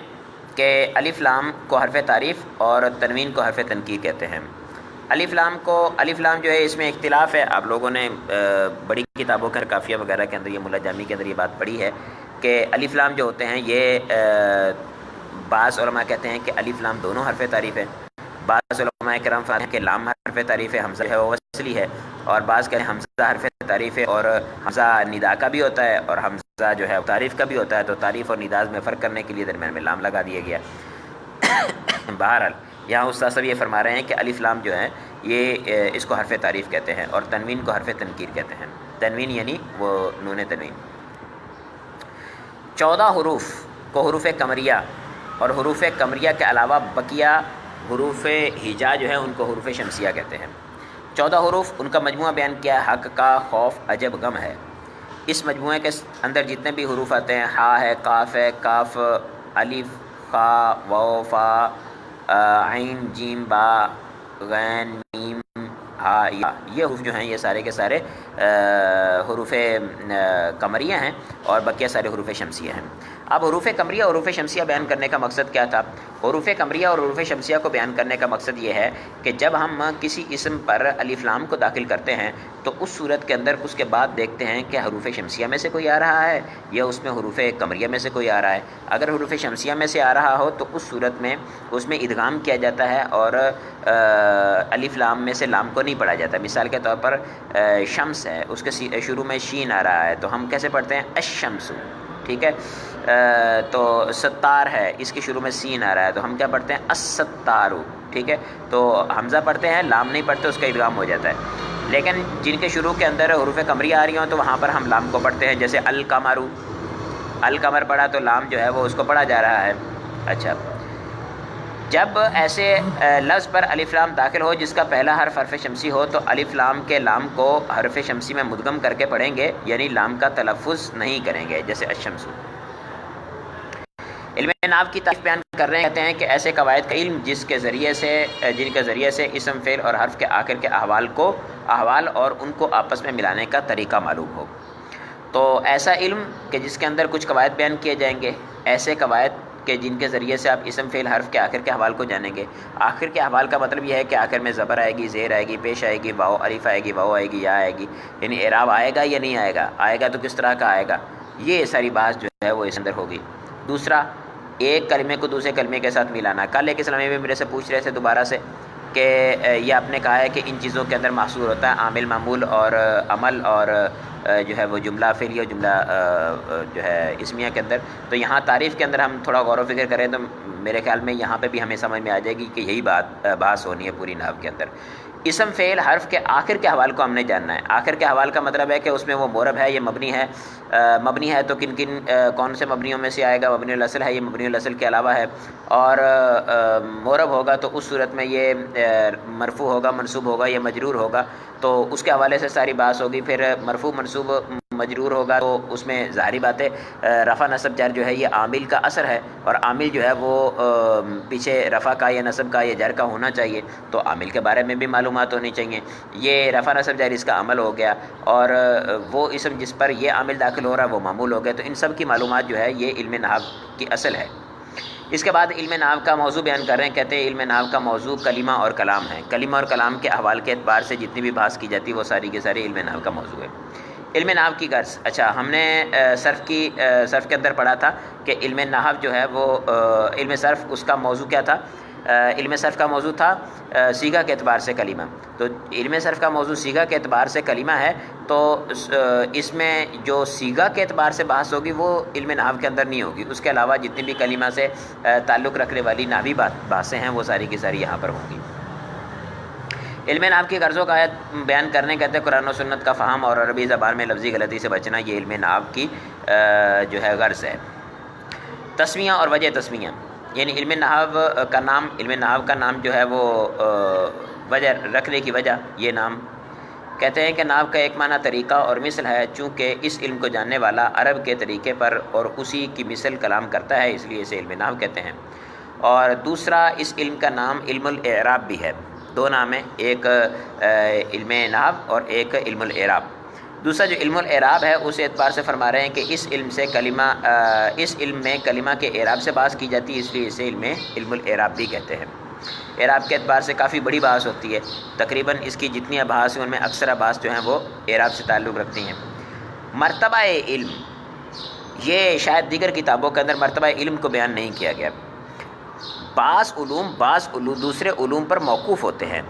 کہ الف لام کو حرف تعریف اور تنوین کو حرف تنکیر کہتے ہیں۔ الف لام جو ہے اس میں اختلاف ہے، آپ لوگوں نے بڑی کتابوں کے قافیہ وغیرہ کے اندر، یہ ملا جامی کے اندر یہ بات پڑھی ہے کہ الف لام جو ہوتے ہیں یہ بعض علماء کہتے ہیں کہ الف لام دونوں حرف تعریف ہے، بعض علماء کرام فرماتے ہیں کہ لام حرف تعریف ہے، حمزہ ہے وہ وصلی ہے، اور بعض کہتے ہیں حمزہ حرف تعریف ہے اور حمزہ ندا کا بھی ہوتا ہے اور حمزہ جو ہے تعریف کا بھی ہوتا ہے، تو تعریف اور نداز میں فرق کرنے کے لیے درمیان میں لام لگا دیا گیا۔ بہرحال یہاں استاد صاحب یہ فرما رہے ہیں کہ الف لام جو ہے یہ اس کو حرف تعریف کہتے ہیں اور تنوین کو حرف تنکیر کہتے ہیں۔ تنوین یعنی وہ نون تنوین۔ 14 حروف کو حروف قمریہ اور حروف قمریہ کے علاوہ بقیہ حروف ہجا جو ہیں ان کو حروف شمسیہ کہتے ہیں۔ 14 حروف ان کا مجموعہ بیان کیا، حق کا، خوف، عجب، غم ہے۔ اس مجموعے کے اندر جتنے بھی حروف آتے ہیں، ہا ہے، کاف، الف، خا، واو، فا، عین، جیم، با، غین، میم، ہا، یا، یہ حروف جو ہیں یہ سارے کے سارے حروف قمریہ ہیں اور بقیہ سارے حروف شمسیہ ہیں۔ اب حروف قمریہ اور حروف شمسیہ بیان کرنے کا مقصد کیا تھا؟ حروف قمریہ اور حروف شمسیہ کو بیان کرنے کا مقصد یہ ہے کہ جب ہم کسی اسم پر الف لام کو داخل کرتے ہیں تو اس صورت کے اندر اس کے بعد دیکھتے ہیں کہ حروف شمسیہ میں سے کوئی آ رہا ہے یا اس میں حروف قمریہ میں سے کوئی آ رہا ہے۔ اگر حروف شمسیہ میں سے آ رہا ہو تو اس صورت میں اس میں ادغام کیا جاتا ہے اور الف لام میں سے لام کو نہیں پڑھا جاتا۔ مثال کے طور پر شمس ہے، اس کے شروع میں شین آ رہا ہے تو ہم کیسے پڑھتے ہیں؟ الشمس، ٹھیک ہے۔ تو ستار ہے، اس کے شروع میں سین آ رہا ہے تو ہم کیا پڑھتے ہیں؟ الستارو، ٹھیک ہے۔ تو حمزہ پڑھتے ہیں، لام نہیں پڑھتے، اس کا ادغام ہو جاتا ہے۔ لیکن جن کے شروع کے اندر حروف قمریہ آ رہی ہوں تو وہاں پر ہم لام کو پڑھتے ہیں، جیسے القمرو، القمر پڑھا تو لام جو ہے وہ اس کو پڑھا جا رہا ہے۔ اچھا، جب ایسے لفظ پر الف لام داخل ہو جس کا پہلا حرف حرف شمسی ہو تو الف لام کے لام کو حرف شمسی میں مدغم کر کے پڑھیں گے، یعنی لام کا تلفظ نہیں کریں گے، جیسے الشمس۔ علم نحو کی تعریف بیان کر رہے ہیں، کہتے ہیں کہ ایسے قواعد کا علم جن کے ذریعے سے اسم، فعل اور حرف کے آخر کے احوال اور ان کو آپس میں ملانے کا طریقہ معلوم ہو۔ تو ایسا علم کہ جس کے اندر کچھ قواعد بیان کیے جائیں گے، ایسے قواعد کہ جن کے ذریعے سے آپ اسم، فعل، حرف کے آخر کے احوال کو جانیں گے۔ آخر کے احوال کا مطلب یہ ہے کہ آخر میں زبر آئے گی، زیر آئے گی، پیش آئے گی، واو الف آئے گی، واو آئے گی، یا آئے گی، یعنی اعراب آئے گا یا نہیں آئے گا، آئے گا تو کس طرح کا آئے گا، یہ ساری بات جو ہے وہ اس اندر ہوگی۔ دوسرا، ایک کلمے کو دوسرے کلمے کے ساتھ ملانا۔ کل ایک اسلامی میں میرے سے پوچھ رہے تھے دوبارہ سے کہ یہ آپ نے کہا ہے کہ ان چیزوں کے اندر محصور ہوتا ہے عامل، معمول اور عمل اور جو ہے وہ جملہ فعلیہ اور جملہ جو ہے اسمیہ کے اندر، تو یہاں تعریف کے اندر ہم تھوڑا غور و فکر کریں تو میرے خیال میں یہاں پہ بھی ہمیں سمجھ میں آ جائے گی کہ یہی بات بحث ہونی ہے پوری نحو کے اندر۔ اسم فعل حرف کے آخر کے حوال کو ہم نے جاننا ہے. آخر کے حوال کا مطلب ہے کہ اس میں وہ مورب ہے، یہ مبنی ہے. مبنی ہے تو کون سے مبنیوں میں سے آئے گا؟ مبنی الاصل ہے، یہ مبنی الاصل کے علاوہ ہے. اور مورب ہوگا تو اس صورت میں یہ مرفوع ہوگا، منصوب ہوگا، یہ مجرور ہوگا. تو اس کے حوالے سے ساری بات ہوگی. پھر مرفوع منصوب مجرور ہوگا تو اس میں ظاہری بات ہے رفع نصب جر جو ہے یہ عامل کا اثر ہے، اور عامل جو ہے وہ پیچھے رفع کا یا نصب کا یا جر کا ہونا چاہیے. تو عامل کے بارے میں بھی معلومات ہونی چاہیے. یہ رفع نصب جر اس کا عمل ہو گیا، اور وہ اسم جس پر یہ عامل داخل ہو رہا ہے وہ معمول ہو گیا. تو ان سب کی معلومات جو ہے یہ علم نحو کی اصل ہے. اس کے بعد علم نحو کا موضوع بیان کر رہے ہیں. کہتے ہیں علم نحو کا موضوع کلمہ اور کلام ہے. کلمہ اور کلام کے احوال کے اعتبار سے جتنی بھی بحث کی جاتی ہے وہ ساری کی ساری علم نحو کا موضوع ہے. علم نحو کی غرض، اچھا ہم نے صرف کے اندر پڑھا تھا کہ علم نحو جو ہے وہ علم صرف اس کا موضوع کیا تھا؟ علم صرف کا موضوع تھا صیغہ کے اعتبار سے کلمہ. تو علم صرف کا موضوع صیغہ کے اعتبار سے کلمہ ہے. تو اس میں جو صیغہ کے اعتبار سے بحث ہوگی وہ علم نحو کے اندر نہیں ہوگی. اس کے علاوہ جتنی بھی کلمہ سے تعلق رکھنے والی نحوی بحثیں ہیں وہ ساری کی ساری یہاں پر ہوں گی. علم نحو کی غرضوں کا آیت بیان کرنے کہتے ہیں قرآن و سنت کا فہم اور عربی زبان میں لفظی غلطی سے بچنا، یہ علم نحو کی جو ہے غرض ہے. تسمیہ اور وجہ تسمیہ، یعنی علم نحو کا نام جو ہے وہ وجہ رکھنے کی وجہ، یہ نام کہتے ہیں کہ نحو کا ایک معنی طریقہ اور مثل ہے، چونکہ اس علم کو جاننے والا عرب کے طریقے پر اور اسی کی مثل کلام کرتا ہے، اس لیے اسے علم نحو کہتے ہیں. اور دوسرا اس علم کا نام علم الاعراب بھی ہے. دو نام ہیں، ایک علم نحو اور ایک علم الاعراب. دوسرا جو علم الاعراب ہے اس اعتبار سے فرما رہے ہیں کہ اس علم میں کلمہ کے اعراب سے بحث کی جاتی ہے، اس لیے اسے علم الاعراب بھی کہتے ہیں. اعراب کے اعتبار سے کافی بڑی بحث ہوتی ہے. تقریباً اس کی جتنی ابحاث ہیں ان میں اکثر ابحاث جو ہیں وہ اعراب سے تعلق رکھتی ہیں. مرتبہ علم، یہ شاید دیگر کتابوں کے اندر مرتبہ علم کو بیان نہیں کیا گیا. بعض علوم دوسرے علوم پر موقوف ہوتے ہیں.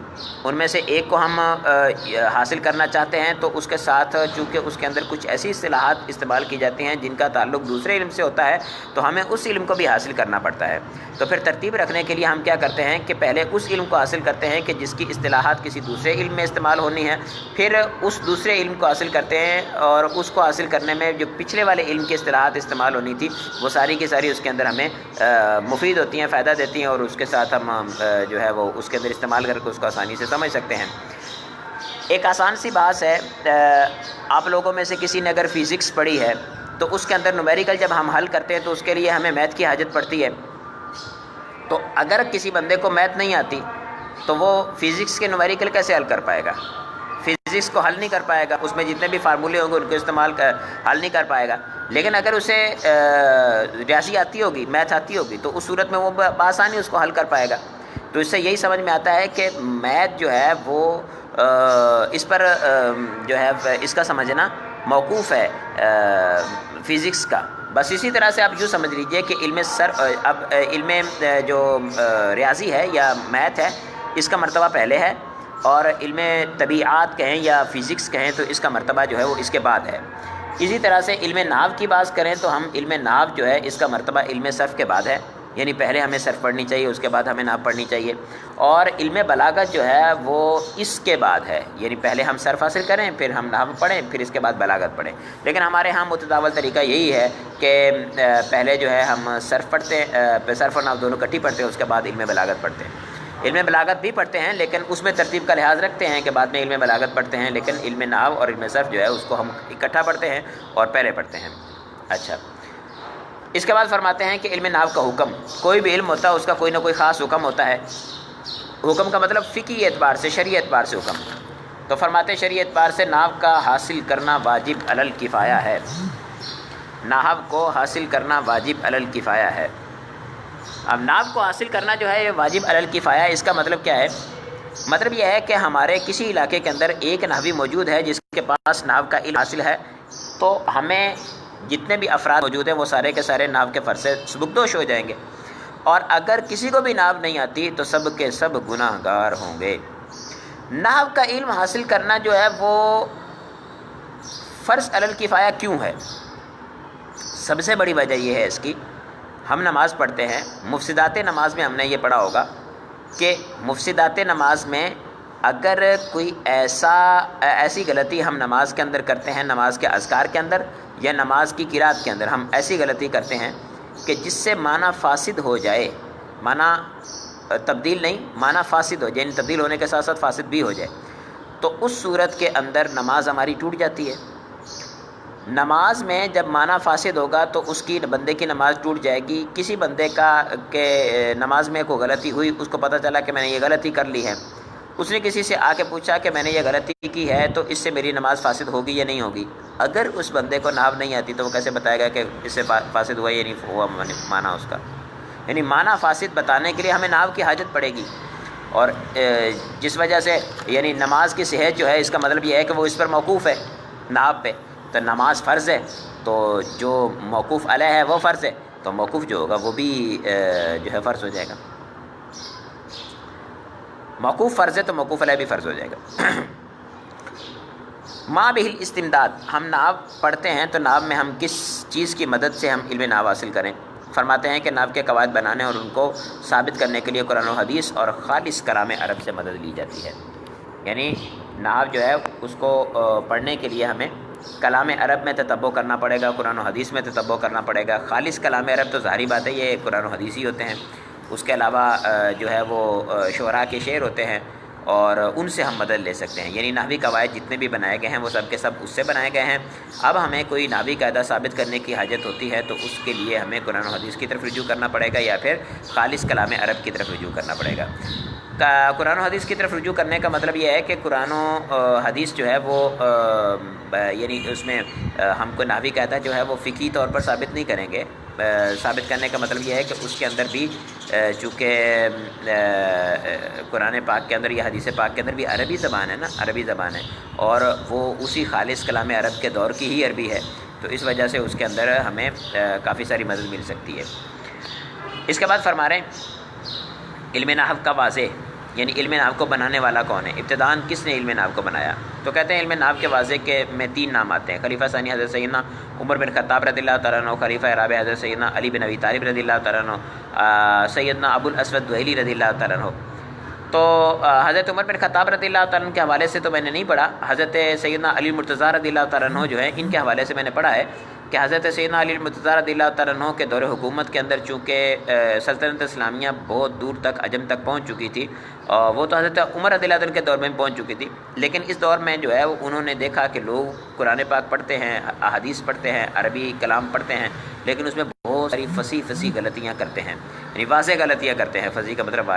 ان میں سے ایک کو ہم حاصل کرنا چاہتے ہیں تو اس کے ساتھ چونکہ اس کے اندر کچھ ایسی اصطلاحات استعمال کی جاتی ہیں جن کا تعلق دوسرے علم سے ہوتا ہے تو ہمیں اس علم کو بھی حاصل کرنا پڑتا ہے. تو پھر ترتیب رکھنے کے لیے ہم کیا کرتے ہیں کہ پہلے اس علم کو حاصل کرتے ہیں کہ جس کی اصطلاحات کسی دوسرے علم میں استعمال ہونی ہے، پھر اس دوسرے علم کو حاصل کرتے ہیں اور اس کو حاصل کرنے میں جو پچھلے والے علم کی اصطلاحات استعمال ہونی تھی وہ ساری کی ساری اس کے اندر ہمیں مفید ہوتی ہیں، فائدہ دیتی ہیں، اور اس کے ساتھ ہم جو ہے وہ اس کے اندر استعمال کر کے اس کو آسانی سے سمجھ سکتے ہیں. ایک آسان سی بات ہے، آپ لوگوں میں سے کسی نے اگر فزکس پڑھی ہے تو اس کے اندر نومیریکل جب ہم حل کرتے ہیں تو اس کے لیے ہمیں میتھ کی حاجت پڑتی ہے. تو اگر کسی بندے کو میتھ نہیں آتی تو وہ فزکس کے نومیریکل کیسے حل کر پائے گا؟ فزکس کو حل نہیں کر پائے گا، اس میں جتنے بھی فارمولے ہوں گے ان کو استعمال حل نہیں کر پائے گا. لیکن اگر اسے ریاضی آتی ہوگی، میتھ آتی ہوگی تو اس صورت میں وہ بآسانی اس کو حل کر پائے گا. تو اس سے یہی سمجھ میں آتا ہے کہ میتھ جو ہے وہ اس پر جو ہے اس کا سمجھنا موقوف ہے فزکس کا. بس اسی طرح سے آپ یوں سمجھ لیجئے کہ علم جو ریاضی ہے یا میتھ ہے اس کا مرتبہ پہلے ہے، اور علم طبیعات کہیں یا فزکس کہیں تو اس کا مرتبہ جو ہے وہ اس کے بعد ہے. اسی طرح سے علم نحو کی بات کریں تو ہم علم نحو جو ہے اس کا مرتبہ علم صرف کے بعد ہے، یعنی پہلے ہمیں صرف پڑھنی چاہیے، اس کے بعد ہمیں نحو پڑھنی چاہیے. اور علم بلاغت جو ہے وہ اس کے بعد ہے، یعنی پہلے ہم صرف حاصل کریں، پھر ہم نحو پڑھیں، پھر اس کے بعد بلاغت پڑھیں. لیکن ہمارے ہاں متداول طریقہ یہی ہے کہ پہلے جو ہے ہم صرف پڑھتے ہیں، صرف اور نحو دونوں اکٹھی پڑھتے ہیں، اس کے بعد علم بلاغت پڑھتے ہیں. علم بلاغت بھی پڑھتے ہیں لیکن اس میں ترتیب کا لحاظ رکھتے ہیں کہ بعد میں علم بلاغت پڑھتے ہیں، لیکن علم نحو اور علم صرف جو ہے اس کو ہم اکٹھا پڑھتے ہیں اور پہلے پڑھتے ہیں. اچھا، اس کے بعد فرماتے ہیں کہ علم نحو کا حکم، کوئی بھی علم ہوتا ہے اس کا کوئی نہ کوئی خاص حکم ہوتا ہے. حکم کا مطلب فقہی اعتبار سے، شرعی اعتبار سے حکم. تو فرماتے ہیں شرعی اعتبار سے نحو کا حاصل کرنا واجب علی الکفایہ ہے. نحو کو حاصل کرنا واجب علی الکفایہ ہے. اب نحو کو حاصل کرنا جو ہے یہ واجب علی الکفایہ، اس کا مطلب کیا ہے؟ مطلب یہ ہے کہ ہمارے کسی علاقے کے اندر ایک نحوی موجود ہے جس کے پاس نحو کا علم حاصل ہے، تو ہمیں جتنے بھی افراد موجود ہیں وہ سارے کے سارے نحو کے فرض سے سبکدوش ہو جائیں گے. اور اگر کسی کو بھی نحو نہیں آتی تو سب کے سب گناہ گار ہوں گے. نحو کا علم حاصل کرنا جو ہے وہ فرض علی الکفایہ کیوں ہے؟ سب سے بڑی وجہ یہ ہے اس کی، ہم نماز پڑھتے ہیں، مفسدات نماز میں ہم نے یہ پڑھا ہوگا کہ مفسدات نماز میں اگر کوئی ایسی غلطی ہم نماز کے اندر کرتے ہیں، نماز کے اذکار کے اندر یا نماز کی قرات کے اندر ہم ایسی غلطی کرتے ہیں کہ جس سے معنی فاسد ہو جائے، معنی تبدیل نہیں، معنی فاسد ہو جائے، یعنی تبدیل ہونے کے ساتھ ساتھ فاسد بھی ہو جائے، تو اس صورت کے اندر نماز ہماری ٹوٹ جاتی ہے۔ نماز میں جب معنی فاسد ہوگا تو اس کی بندے کی نماز ٹوٹ جائے گی۔ کسی بندے کا کہ نماز میں کوئی غلطی ہوئی، اس کو پتہ چلا کہ میں نے یہ غلطی کر لی ہے، اس نے کسی سے آ کے پوچھا کہ میں نے یہ غلطی کی ہے تو اس سے میری نماز فاسد ہوگی یا نہیں ہوگی۔ اگر اس بندے کو نحو نہیں آتی تو وہ کیسے بتائے گا کہ اس سے فاسد ہوا یا نہیں ہوا معنی اس کا؟ یعنی معنی فاسد بتانے کے لیے ہمیں نحو کی حاجت پڑے گی، اور جس وجہ سے یعنی نماز کی صحت جو ہے اس کا مطلب یہ ہے کہ وہ اس پر موقوف ہے، نحو پہ۔ تو نماز فرض ہے تو جو موقوف علیہ ہے وہ فرض ہے، تو موقوف جو ہوگا وہ بھی جو ہے فرض ہو جائے گا۔ موقوف فرض ہے تو موقوف علیہ بھی فرض ہو جائے گا۔ ما بہ الاستمداد، ہم نحو پڑھتے ہیں تو نحو میں ہم کس چیز کی مدد سے ہم علم نحو حاصل کریں؟ فرماتے ہیں کہ نحو کے قواعد بنانے اور ان کو ثابت کرنے کے لیے قرآن و حدیث اور خالص کلام عرب سے مدد لی جاتی ہے۔ یعنی نحو جو ہے اس کو پڑھنے کے لیے ہمیں کلام عرب میں تتبع کرنا پڑے گا، قرآن و حدیث میں تتبع کرنا پڑے گا۔ خالص کلام عرب تو ظاہری بات ہے یہ قرآن و حدیث ہی ہوتے ہیں، اس کے علاوہ جو ہے وہ شعراء کے شعر ہوتے ہیں اور ان سے ہم مدد لے سکتے ہیں۔ یعنی نحوی قواعد جتنے بھی بنائے گئے ہیں وہ سب کے سب اس سے بنائے گئے ہیں۔ اب ہمیں کوئی نحوی قاعدہ ثابت کرنے کی حاجت ہوتی ہے تو اس کے لیے ہمیں قرآن و حدیث کی طرف رجوع کرنا پڑے گا یا پھر خالص کلام عرب کی طرف رجوع کرنا پڑے گا۔ قرآن و حدیث کی طرف رجوع کرنے کا مطلب یہ ہے کہ قرآن و حدیث جو ہے وہ یعنی اس میں ہم کو نحوی قاعدہ جو ہے وہ فقہی طور پر ثابت نہیں کریں گے۔ ثابت کرنے کا مطلب یہ ہے کہ اس کے اندر بھی چونکہ قرآن پاک کے اندر یا حدیث پاک کے اندر بھی عربی زبان ہے نا، عربی زبان ہے، اور وہ اسی خالص کلام عرب کے دور کی ہی عربی ہے، تو اس وجہ سے اس کے اندر ہمیں کافی ساری مدد مل سکتی ہے۔ اس کے بعد فرما رہے ہیں علم نحو کا واضح، یعنی علم نحو کو بنانے والا کون ہے؟ ابتداءً کس نے علم نحو کو بنایا؟ تو کہتے ہیں علم نحو کے واضح کے میں 3 نام آتے ہیں۔ خلیفہ ثانی حضرت سیدنا عمر بن خطاب رضی اللہ تعالیٰ عنہ، خلیفہ رابع حضرت سیدنا علی بن ابی طالب رضی اللہ تعالیٰ عنہ، سیدنا ابو الاسود دہلی رضی اللہ تعالیٰ عنہ۔ تو حضرت عمر بن خطاب رضی اللہ تعالیٰ عنہ کے حوالے سے تو میں نے نہیں پڑھا، حضرت سیدنا علی مرتضیٰ رضی اللہ تعالیٰ عنہ جو ہے ان کے حوالے سے میں نے پڑھا ہے کہ حضرت سیدنا علی مرتضیٰ رضی اللہ تعالیٰ عنہ کے دور حکومت کے اندر چونکہ سلطنت اسلامیہ بہت دور تک عجم تک پہنچ چکی تھی، وہ تو حضرت عمر رضی اللہ عنہ کے دور میں پہنچ چکی تھی، لیکن اس دور میں جو ہے انہوں نے دیکھا کہ لوگ قرآن پاک پڑھتے ہیں، احادیث پڑھتے ہیں، عربی کلام پڑھتے ہیں، لیکن اس میں بہت ساری فصیح غلطیاں کرتے ہیں، یعنی واضح غلطیاں کرتے ہیں۔ فصیح کا مطلب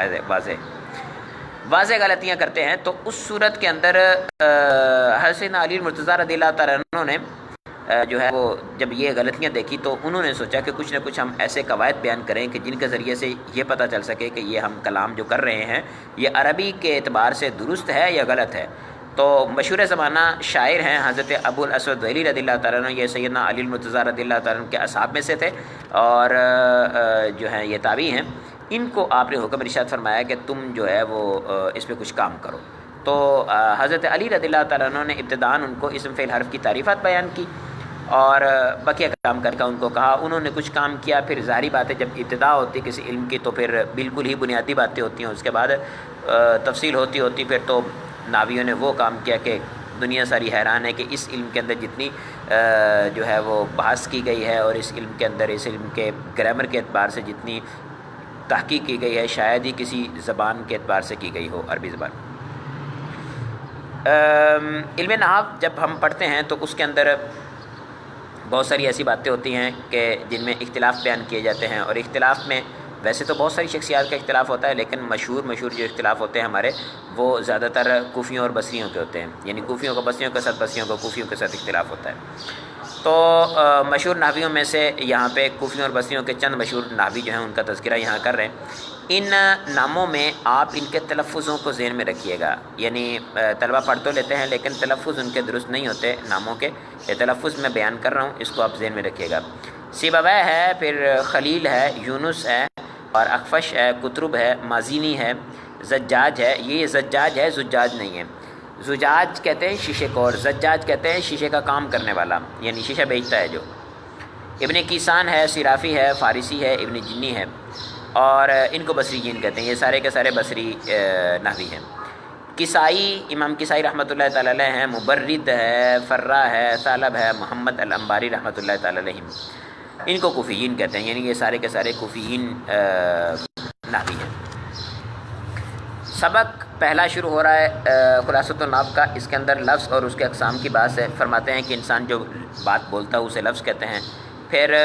واضح غلطیاں کرتے ہیں۔ تو اس صورت کے اندر حضرت علی مرتضیٰ رضی اللہ تعالیٰ عنہ نے جو ہے وہ جب یہ غلطیاں دیکھی تو انہوں نے سوچا کہ کچھ نہ کچھ ہم ایسے قواعد بیان کریں کہ جن کے ذریعے سے یہ پتہ چل سکے کہ یہ ہم کلام جو کر رہے ہیں یہ عربی کے اعتبار سے درست ہے یا غلط ہے۔ تو مشہور زمانہ شاعر ہیں حضرت ابو الاسود دہلی رضی اللہ تعالیٰ عنہ، یہ سیدنا علی مرتضیٰ رضی اللہ تعالیٰ عنہ کے اصحاب میں سے تھے اور جو ہیں یہ تابعی ہیں۔ ان کو آپ نے حکم ارشاد فرمایا کہ تم جو ہے وہ اس پہ کچھ کام کرو۔ تو حضرت علی رضی اللہ تعالیٰ عنہ نے ابتداءً ان کو اسم فعل حرف کی تعریفات بیان کی اور بقیہ کام کر کے ان کو کہا، انہوں نے کچھ کام کیا۔ پھر ظاہری بات ہے جب ابتدا ہوتی کسی علم کی تو پھر بالکل ہی بنیادی باتیں ہوتی ہیں، اس کے بعد تفصیل ہوتی پھر تو ناویوں نے وہ کام کیا کہ دنیا ساری حیران ہے کہ اس علم کے اندر جتنی جو ہے وہ بحث کی گئی ہے اور اس علم کے اندر اس علم کے گرامر کے اعتبار سے جتنی تحقیق کی گئی ہے شاید ہی کسی زبان کے اعتبار سے کی گئی ہو، عربی زبان۔ علم نحو جب ہم پڑھتے ہیں تو اس کے اندر بہت ساری ایسی باتیں ہوتی ہیں کہ جن میں اختلاف بیان کیے جاتے ہیں، اور اختلاف میں ویسے تو بہت ساری شخصیات کا اختلاف ہوتا ہے، لیکن مشہور جو اختلاف ہوتے ہیں ہمارے وہ زیادہ تر کوفیوں اور بصریوں کے ہوتے ہیں، یعنی کوفیوں کا بصریوں کے ساتھ، بصریوں کا کوفیوں کے ساتھ اختلاف ہوتا ہے۔ تو مشہور نحویوں میں سے یہاں پہ کوفیوں اور بصریوں کے چند مشہور نحوی جو ہیں ان کا تذکرہ یہاں کر رہے ہیں۔ ان ناموں میں آپ ان کے تلفظوں کو ذہن میں رکھیے گا، یعنی طلبہ پڑھ تو لیتے ہیں لیکن تلفظ ان کے درست نہیں ہوتے ناموں کے، یہ تلفظ میں بیان کر رہا ہوں، اس کو آپ ذہن میں رکھیے گا۔ سیبویہ ہے، پھر خلیل ہے، یونس ہے اور اخفش ہے، قطرب ہے، مازینی ہے، زجاج ہے۔ یہ زجاج ہے، زجاج نہیں ہے۔ زجاج کہتے ہیں شیشے کو اور زجاج کہتے ہیں شیشے کا کام کرنے والا، یعنی شیشہ بیچتا ہے جو۔ ابن کیسان ہے، صرافی ہے، فارسی ہے، ابن جنی ہے، اور ان کو بصریین کہتے ہیں، یہ سارے کے سارے بصری نحوی ہیں۔ کسائی، امام کسائی رحمۃ اللہ تعالی علیہ ہیں، مبرد ہے، فرا ہے، ثعلب ہے، محمد الانباری رحمۃ اللہ تعالی علیہ، ان کو کوفیین کہتے ہیں، یعنی یہ سارے کے سارے کوفیین نحوی ہیں۔ سبق پہلا شروع ہو رہا ہے خلاصۃ النحو کا، اس کے اندر لفظ اور اس کے اقسام کی بات سے فرماتے ہیں کہ انسان جو بات بولتا ہے اسے لفظ کہتے ہیں، پھر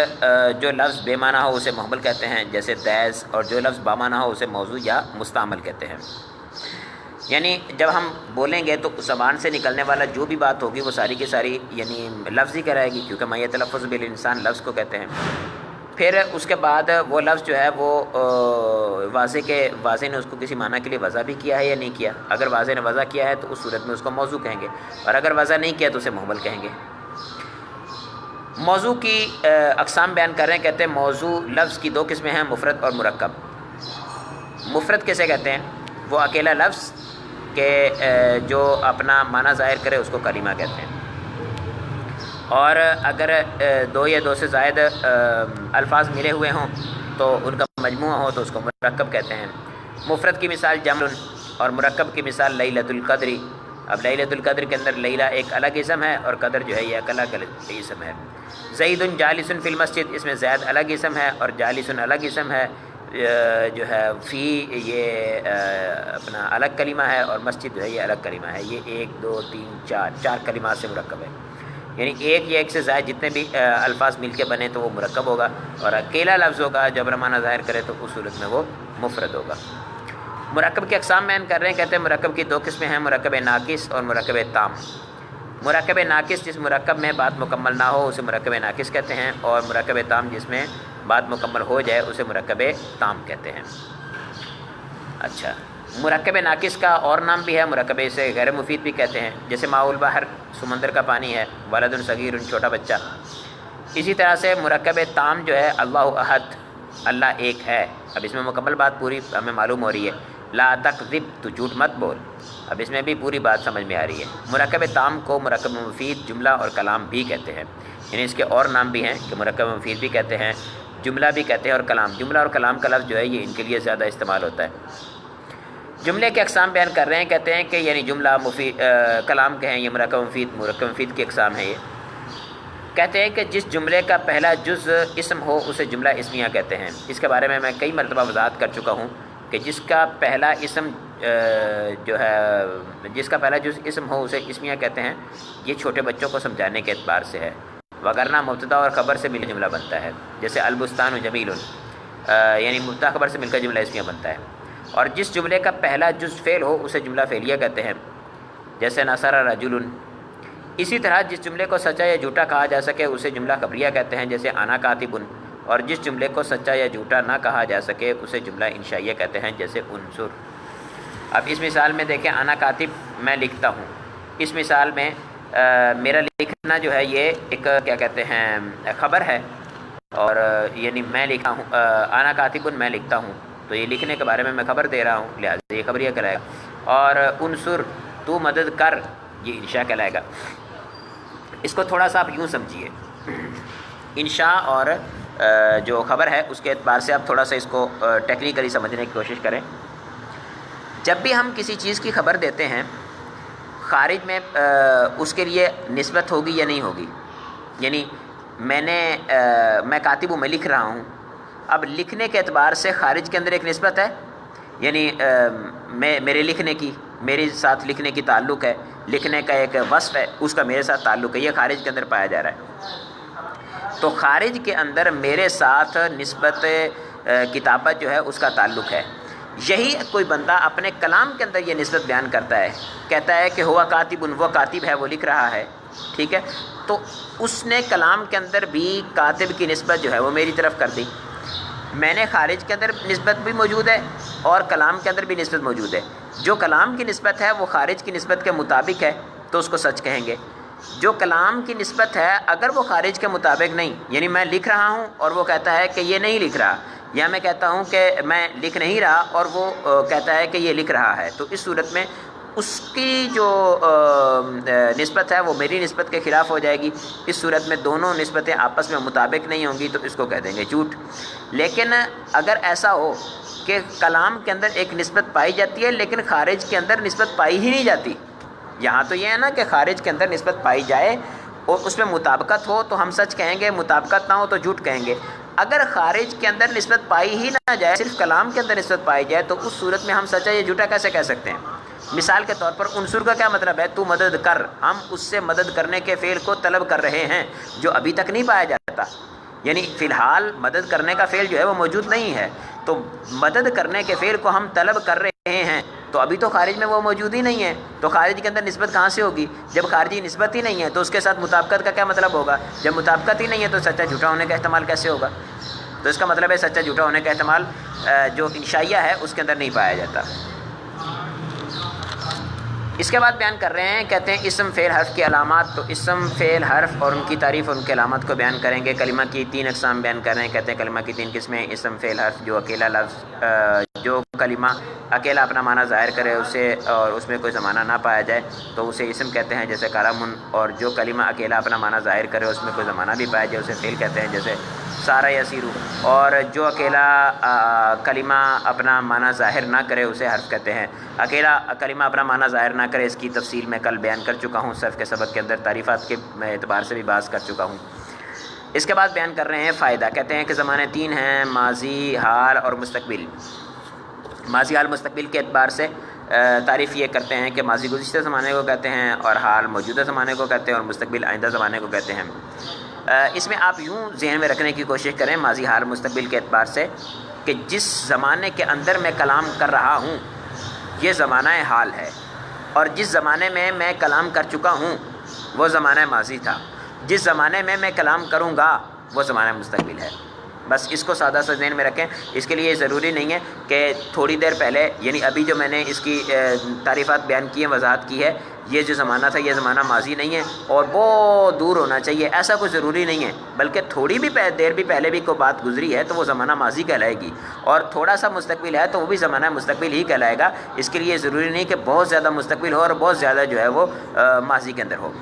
جو لفظ بے معنی ہو اسے محمل کہتے ہیں جیسے دیز، اور جو لفظ با معنی ہو اسے موضوع یا مستعمل کہتے ہیں۔ یعنی جب ہم بولیں گے تو زبان سے نکلنے والا جو بھی بات ہوگی وہ ساری کی ساری یعنی لفظ ہی کہلائے گی، کیونکہ ما یتلفظ بالانسان لفظ کو کہتے ہیں۔ پھر اس کے بعد وہ لفظ جو ہے وہ واضح نے اس کو کسی معنی کے لیے وضع بھی کیا ہے یا نہیں کیا، اگر واضح نے وضع کیا ہے تو اس صورت میں اس کو موضوع کہیں گے، اور اگر وضع نہیں کیا تو اسے محمل کہیں گے۔ موضوع کی اقسام بیان کر رہے ہیں، کہتے ہیں موضوع لفظ کی دو قسمیں ہیں، مفرد اور مرکب۔ مفرد کیسے کہتے ہیں؟ وہ اکیلا لفظ کہ جو اپنا معنی ظاہر کرے اس کو کلمہ کہتے ہیں، اور اگر دو یا دو سے زائد الفاظ ملے ہوئے ہوں تو ان کا مجموعہ ہو تو اس کو مرکب کہتے ہیں۔ مفرد کی مثال جمل، اور مرکب کی مثال لیلۃ القدر۔ اب لیلۃ القدر کے اندر لیلہ ایک الگ اسم ہے اور قدر جو ہے یہ ایک الگ اسم ہے۔ زید جالس فی المسجد، اس میں زید الگ اسم ہے اور جالس الگ اسم ہے، جو ہے فی یہ اپنا الگ کلمہ ہے اور مسجد جو ہے یہ الگ کلمہ ہے۔ یہ 1 2 3 4 کلمات سے مرکب ہے، یعنی ایک یا ایک سے زائد جتنے بھی الفاظ مل کے بنے تو وہ مرکب ہوگا، اور اکیلا لفظ ہوگا جب معنی ظاہر کرے تو اس صورت میں وہ مفرد ہوگا۔ مرکب کے اقسام بیان کر رہے ہیں، کہتے ہیں مرکب کی دو قسمیں ہیں، مرکب ناقص اور مرکب تام۔ مرکب ناقص جس مرکب میں بات مکمل نہ ہو اسے مرکب ناقص کہتے ہیں، اور مرکب تام جس میں بات مکمل ہو جائے اسے مرکب تام کہتے ہیں۔ اچھا، مرکب ناقص کا اور نام بھی ہے، مرکب سے غیر مفید بھی کہتے ہیں، جیسے ماء البحر سمندر کا پانی ہے، ولد صغیر چھوٹا بچہ۔ اسی طرح سے مرکب تام جو ہے اللہ احد، اللہ ایک ہے۔ اب اس میں مکمل بات پوری ہمیں معلوم ہو رہی ہے، لا تکذب تو جھوٹ مت بول، اب اس میں بھی پوری بات سمجھ میں آ رہی ہے۔ مرکب تام کو مرکب مفید، جملہ اور کلام بھی کہتے ہیں، یعنی اس کے اور نام بھی ہیں کہ مرکب مفید بھی کہتے ہیں، جملہ بھی کہتے ہیں اور کلام۔ جملہ اور کلام کا لفظ جو ہے یہ ان کے لیے زیادہ استعمال ہوتا ہے۔ جملے کے اقسام بیان کر رہے ہیں، کہتے ہیں کہ یعنی جملہ مفید کلام کہیں یہ مرکب مفید کی اقسام ہے۔ یہ کہتے ہیں کہ جس جملے کا پہلا جز اسم ہو اسے جملہ اسمیہ کہتے ہیں۔ اس کے بارے میں میں کئی مرتبہ وضاحت کر چکا ہوں کہ جس کا پہلا اسم جو ہے جس کا پہلا جز اسم ہو اسے اسمیہ کہتے ہیں۔ یہ چھوٹے بچوں کو سمجھانے کے اعتبار سے ہے، وگرنہ مبتدا اور خبر سے مل جملہ بنتا ہے، جیسے البستان جمیل، یعنی مبتدا خبر سے مل کر جملہ اسمیہ بنتا ہے۔ اور جس جملے کا پہلا جز فعل ہو اسے جملہ فعلیہ کہتے ہیں، جیسے نصر رجل۔ اسی طرح جس جملے کو سچا یا جھوٹا کہا جا سکے اسے جملہ خبریہ کہتے ہیں، جیسے انا کاتب۔ اور جس جملے کو سچا یا جھوٹا نہ کہا جا سکے اسے جملہ انشائیہ کہتے ہیں، جیسے انصر۔ اب اس مثال میں دیکھیں، انا کاتب میں لکھتا ہوں، اس مثال میں میرا لکھنا جو ہے یہ ایک کیا کہتے ہیں خبر ہے، اور یعنی میں لکھا ہوں، انا کاتب میں لکھتا ہوں، تو یہ لکھنے کے بارے میں میں خبر دے رہا ہوں، لہٰذا یہ خبریہ کہلائے گا۔ اور انصر تو مدد کر، یہ انشاء کہلائے گا۔ اس کو تھوڑا سا آپ یوں سمجھیے، انشاء اور جو خبر ہے اس کے اعتبار سے آپ تھوڑا سا اس کو ٹیکنیکلی سمجھنے کی کوشش کریں۔ جب بھی ہم کسی چیز کی خبر دیتے ہیں، خارج میں اس کے لیے نسبت ہوگی یا نہیں ہوگی؟ یعنی میں کاتب ہوں، میں لکھ رہا ہوں، اب لکھنے کے اعتبار سے خارج کے اندر ایک نسبت ہے، یعنی میرے لکھنے کی، میرے ساتھ لکھنے کی تعلق ہے، لکھنے کا ایک وصف ہے، اس کا میرے ساتھ تعلق ہے، یہ خارج کے اندر پایا جا رہا ہے۔ تو خارج کے اندر میرے ساتھ نسبت کتابت جو ہے اس کا تعلق ہے۔ یہی کوئی بندہ اپنے کلام کے اندر یہ نسبت بیان کرتا ہے، کہتا ہے کہ ہوا کاتب، وہ کاتب ہے، وہ لکھ رہا ہے، ٹھیک ہے، تو اس نے کلام کے اندر بھی کاتب کی نسبت جو ہے وہ میری طرف کر دی۔ میں نے خارج کے اندر نسبت بھی موجود ہے اور کلام کے اندر بھی نسبت موجود ہے۔ جو کلام کی نسبت ہے وہ خارج کی نسبت کے مطابق ہے تو اس کو سچ کہیں گے۔ جو کلام کی نسبت ہے اگر وہ خارج کے مطابق نہیں، یعنی میں لکھ رہا ہوں اور وہ کہتا ہے کہ یہ نہیں لکھ رہا، یا میں کہتا ہوں کہ میں لکھ نہیں رہا اور وہ کہتا ہے کہ یہ لکھ رہا ہے، تو اس صورت میں اس کی جو نسبت ہے وہ میری نسبت کے خلاف ہو جائے گی. اس صورت میں دونوں نسبتیں آپس میں مطابق نہیں ہوں گی تو اس کو کہہ دیں گے جھوٹ. لیکن اگر ایسا ہو کہ کلام کے اندر ایک نسبت پائی جاتی ہے لیکن خارج کے اندر نسبت پائی ہی نہیں جاتی، یہاں تو یہ ہے نا کہ خارج کے اندر نسبت پائی جائے اور اس میں مطابقت ہو تو ہم سچ کہیں گے، مطابقت نہ ہو تو جھوٹ کہیں گے. اگر خارج کے اندر نسبت پائی ہی نہ جائے، صرف کلام کے اندر نسبت پائی جائے، تو اس صورت میں ہم سچا یا جھوٹا کیسے کہہ سکتے ہیں؟ مثال کے طور پر عنصر کا کیا مطلب ہے؟ تو مدد کر. ہم اس سے مدد کرنے کے فعل کو طلب کر رہے ہیں جو ابھی تک نہیں پایا جاتا، یعنی فی الحال مدد کرنے کا فعل جو ہے وہ موجود نہیں ہے. تو مدد کرنے کے فعل کو ہم طلب کر رہے ہیں تو ابھی تو خارج میں وہ موجود ہی نہیں ہے. تو خارج کے اندر نسبت کہاں سے ہوگی؟ جب خارجی نسبت ہی نہیں ہے تو اس کے ساتھ مطابقت کا کیا مطلب ہوگا؟ جب مطابقت ہی نہیں ہے تو سچا جھوٹا ہونے کا احتمال کیسے ہوگا؟ تو اس کا مطلب ہے سچا جھوٹا ہونے کا احتمال جو انشائیہ ہے اس کے اندر نہیں پایا جاتا. اس کے بعد بیان کر رہے ہیں، کہتے ہیں اسم فعل حرف کی علامات. تو اسم فعل حرف اور ان کی تعریف اور ان کی علامات کو بیان کریں گے. کلمہ کی 3 اقسام بیان کر رہے ہیں. کہتے ہیں کلمہ کی 3 قسمیں: اسم فعل حرف جو اکیلا لفظ جو کلمہ اکیلا اپنا معنی ظاہر کرے اسے اور اس میں کوئی زمانہ نہ پایا جائے تو اسے اسم کہتے ہیں، جیسے کلام. اور جو کلمہ اکیلا اپنا معنی ظاہر کرے اس میں کوئی زمانہ بھی پایا جائے اسے فعل کہتے ہیں، جیسے سارا یسیرو. اور جو اکیلا کلمہ اپنا معنی ظاہر نہ کرے اسے حرف کہتے ہیں. اکیلا کلمہ اپنا معنی ظاہر نہ کرے اس کی تفصیل میں کل بیان کر چکا ہوں، صرف کے سبق کے اندر تعریفات کے اعتبار سے بھی بحث کر چکا ہوں. اس کے بعد بیان کر رہے ہیں فائدہ. کہتے ہیں کہ زمانے 3 ہیں: ماضی، حال اور مستقبل. ماضی، حال، مستقبل کے اعتبار سے تعریف یہ کرتے ہیں کہ ماضی گزشتہ زمانے کو کہتے ہیں، اور حال موجودہ زمانے کو کہتے ہیں، اور مستقبل آئندہ زمانے کو کہتے ہیں. اس میں آپ یوں ذہن میں رکھنے کی کوشش کریں ماضی، حال، مستقبل کے اعتبار سے کہ جس زمانے کے اندر میں کلام کر رہا ہوں یہ زمانہ حال ہے، اور جس زمانے میں میں کلام کر چکا ہوں وہ زمانہ ماضی تھا. جس زمانے میں میں کلام کروں گا وہ زمانہ مستقبل ہے. بس اس کو سادہ سا ذہن میں رکھیں. اس کے لیے ضروری نہیں ہے کہ تھوڑی دیر پہلے، یعنی ابھی جو میں نے اس کی تعریفات بیان کی ہیں، وضاحت کی ہے، یہ جو زمانہ تھا یہ زمانہ ماضی نہیں ہے اور بہت دور ہونا چاہیے، ایسا کوئی ضروری نہیں ہے. بلکہ تھوڑی بھی دیر بھی پہلے بھی کوئی بات گزری ہے تو وہ زمانہ ماضی کہلائے گی، اور تھوڑا سا مستقبل ہے تو وہ بھی زمانہ مستقبل ہی کہلائے گا. اس کے لیے ضروری نہیں کہ بہت زیادہ مستقبل ہو اور بہت زیادہ جو ہے وہ ماضی کے اندر ہو.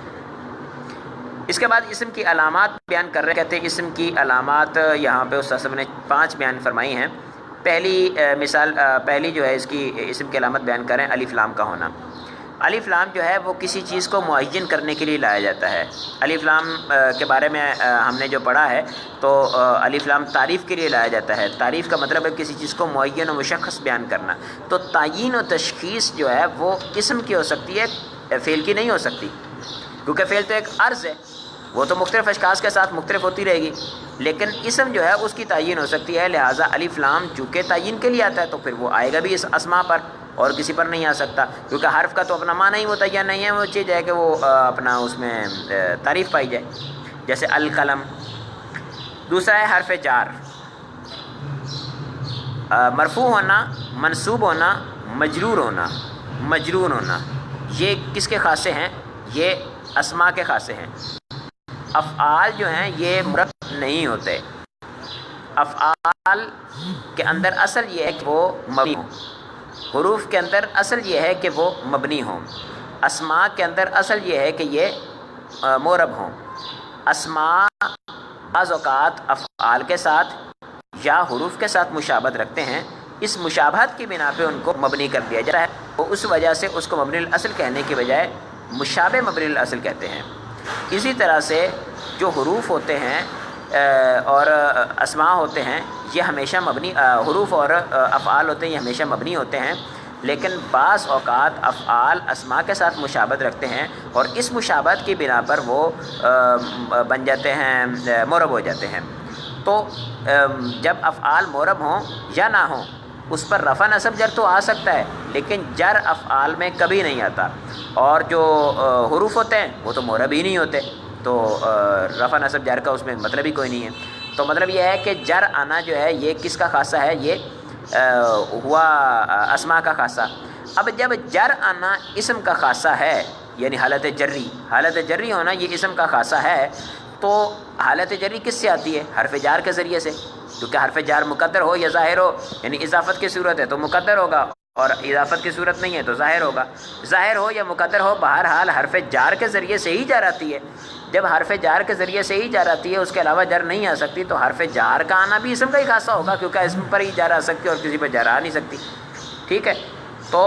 اس کے بعد اسم کی علامات بیان کر رہے ہیں. کہتے ہیں اسم کی علامات یہاں پہ استاد صاحب نے 5 بیان فرمائی ہیں. پہلی مثال، پہلی جو ہے اس کی اسم کی علامت بیان کریں الف لام کا ہونا. الف لام جو ہے وہ کسی چیز کو معین کرنے کے لیے لایا جاتا ہے. الف لام کے بارے میں ہم نے جو پڑھا ہے تو الف لام تعریف کے لیے لایا جاتا ہے. تعریف کا مطلب ہے کسی چیز کو معین و مشخص بیان کرنا. تو تعین و تشخیص جو ہے وہ اسم کی ہو سکتی ہے، فعل کی نہیں ہو سکتی، کیونکہ فعل تو ایک عرض ہے، وہ تو مختلف اشخاص کے ساتھ مختلف ہوتی رہے گی. لیکن اسم جو ہے اس کی تعین ہو سکتی ہے. لہٰذا الف لام چونکہ تعین کے لیے آتا ہے تو پھر وہ آئے گا بھی اس اسماء پر اور کسی پر نہیں آ سکتا، کیونکہ حرف کا تو اپنا معنی ہی متعین نہیں ہے. وہ چیز ہے کہ وہ اپنا اس میں تعریف پائی جائے، جیسے القلم. دوسرا ہے حرف جار. مرفوع ہونا، منصوب ہونا، مجرور ہونا. مجرور ہونا یہ کس کے خاصے ہیں؟ یہ اسماء کے خاصے ہیں. افعال جو ہیں یہ مرکب نہیں ہوتے. افعال کے اندر اصل یہ ہے کہ وہ مبنی ہوں. حروف کے اندر اصل یہ ہے کہ وہ مبنی ہوں. اسماء کے اندر اصل یہ ہے کہ یہ معرب ہوں. اسماء بعض اوقات افعال کے ساتھ یا حروف کے ساتھ مشابہت رکھتے ہیں. اس مشابہت کی بنا پہ ان کو مبنی کر دیا جاتا ہے، تو اس وجہ سے اس کو مبنی الاصل کہنے کی بجائے مشابہ مبنی الاصل کہتے ہیں. اسی طرح سے جو حروف ہوتے ہیں اور اسماء ہوتے ہیں یہ ہمیشہ مبنی، حروف اور افعال ہوتے ہیں یہ ہمیشہ مبنی ہوتے ہیں. لیکن بعض اوقات افعال اسماء کے ساتھ مشابہت رکھتے ہیں اور اس مشابہت کی بنا پر وہ بن جاتے ہیں، معرب ہو جاتے ہیں. تو جب افعال معرب ہوں یا نہ ہوں اس پر رفع نصب جر تو آ سکتا ہے، لیکن جر افعال میں کبھی نہیں آتا. اور جو حروف ہوتے ہیں وہ تو معرب ہی نہیں ہوتے، تو رفع نصب جر کا اس میں مطلب ہی کوئی نہیں ہے. تو مطلب یہ ہے کہ جر آنا جو ہے یہ کس کا خاصہ ہے؟ یہ ہوا اسماء کا خاصہ. اب جب جر آنا اسم کا خاصہ ہے، یعنی حالت جری ہونا یہ اسم کا خاصہ ہے، تو حالت جری کس سے آتی ہے؟ حرف جار کے ذریعے سے، کیونکہ حرف جار مقدر ہو یا ظاہر ہو، یعنی اضافت کی صورت ہے تو مقدر ہوگا اور اضافت کی صورت نہیں ہے تو ظاہر ہوگا. ظاہر ہو یا مقدر ہو، بہرحال حرف جار کے ذریعے سے ہی جار آتی ہے. جب حرف جار کے ذریعے سے ہی جار آتی ہے، اس کے علاوہ جار نہیں آ سکتی، تو حرف جار کا آنا بھی اسم کا ہی خاصہ ہوگا، کیونکہ اسم پر ہی جار آ سکتی ہے اور کسی پر جار آ نہیں سکتی. ٹھیک ہے، تو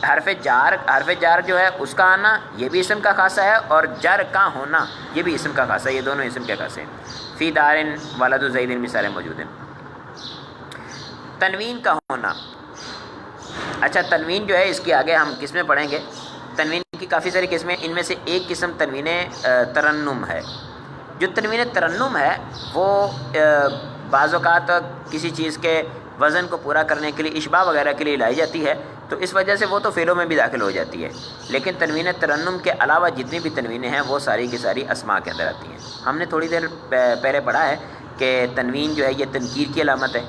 حرف جار جو ہے اس کا آنا یہ بھی اسم کا خاصہ ہے، اور جر کا ہونا یہ بھی اسم کا خاصہ ہے. یہ دونوں اسم کے خاصے ہیں. فی دارن ولد زید مثال موجود ہیں. تنوین کا ہونا. اچھا، تنوین جو ہے اس کی آگے ہم قسمیں پڑھیں گے. تنوین کی کافی ساری قسمیں، ان میں سے ایک قسم تنوین ترنم ہے. جو تنوین ترنم ہے وہ بعض اوقات کسی چیز کے وزن کو پورا کرنے کے لیے، اشباع وغیرہ کے لیے لائی جاتی ہے، تو اس وجہ سے وہ تو فعلوں میں بھی داخل ہو جاتی ہے. لیکن تنوین ترنم کے علاوہ جتنی بھی تنوینیں ہیں وہ ساری کی ساری اسماء کے اندر آتی ہیں. ہم نے تھوڑی دیر پہلے پڑھا ہے کہ تنوین جو ہے یہ تنکیر کی علامت ہے،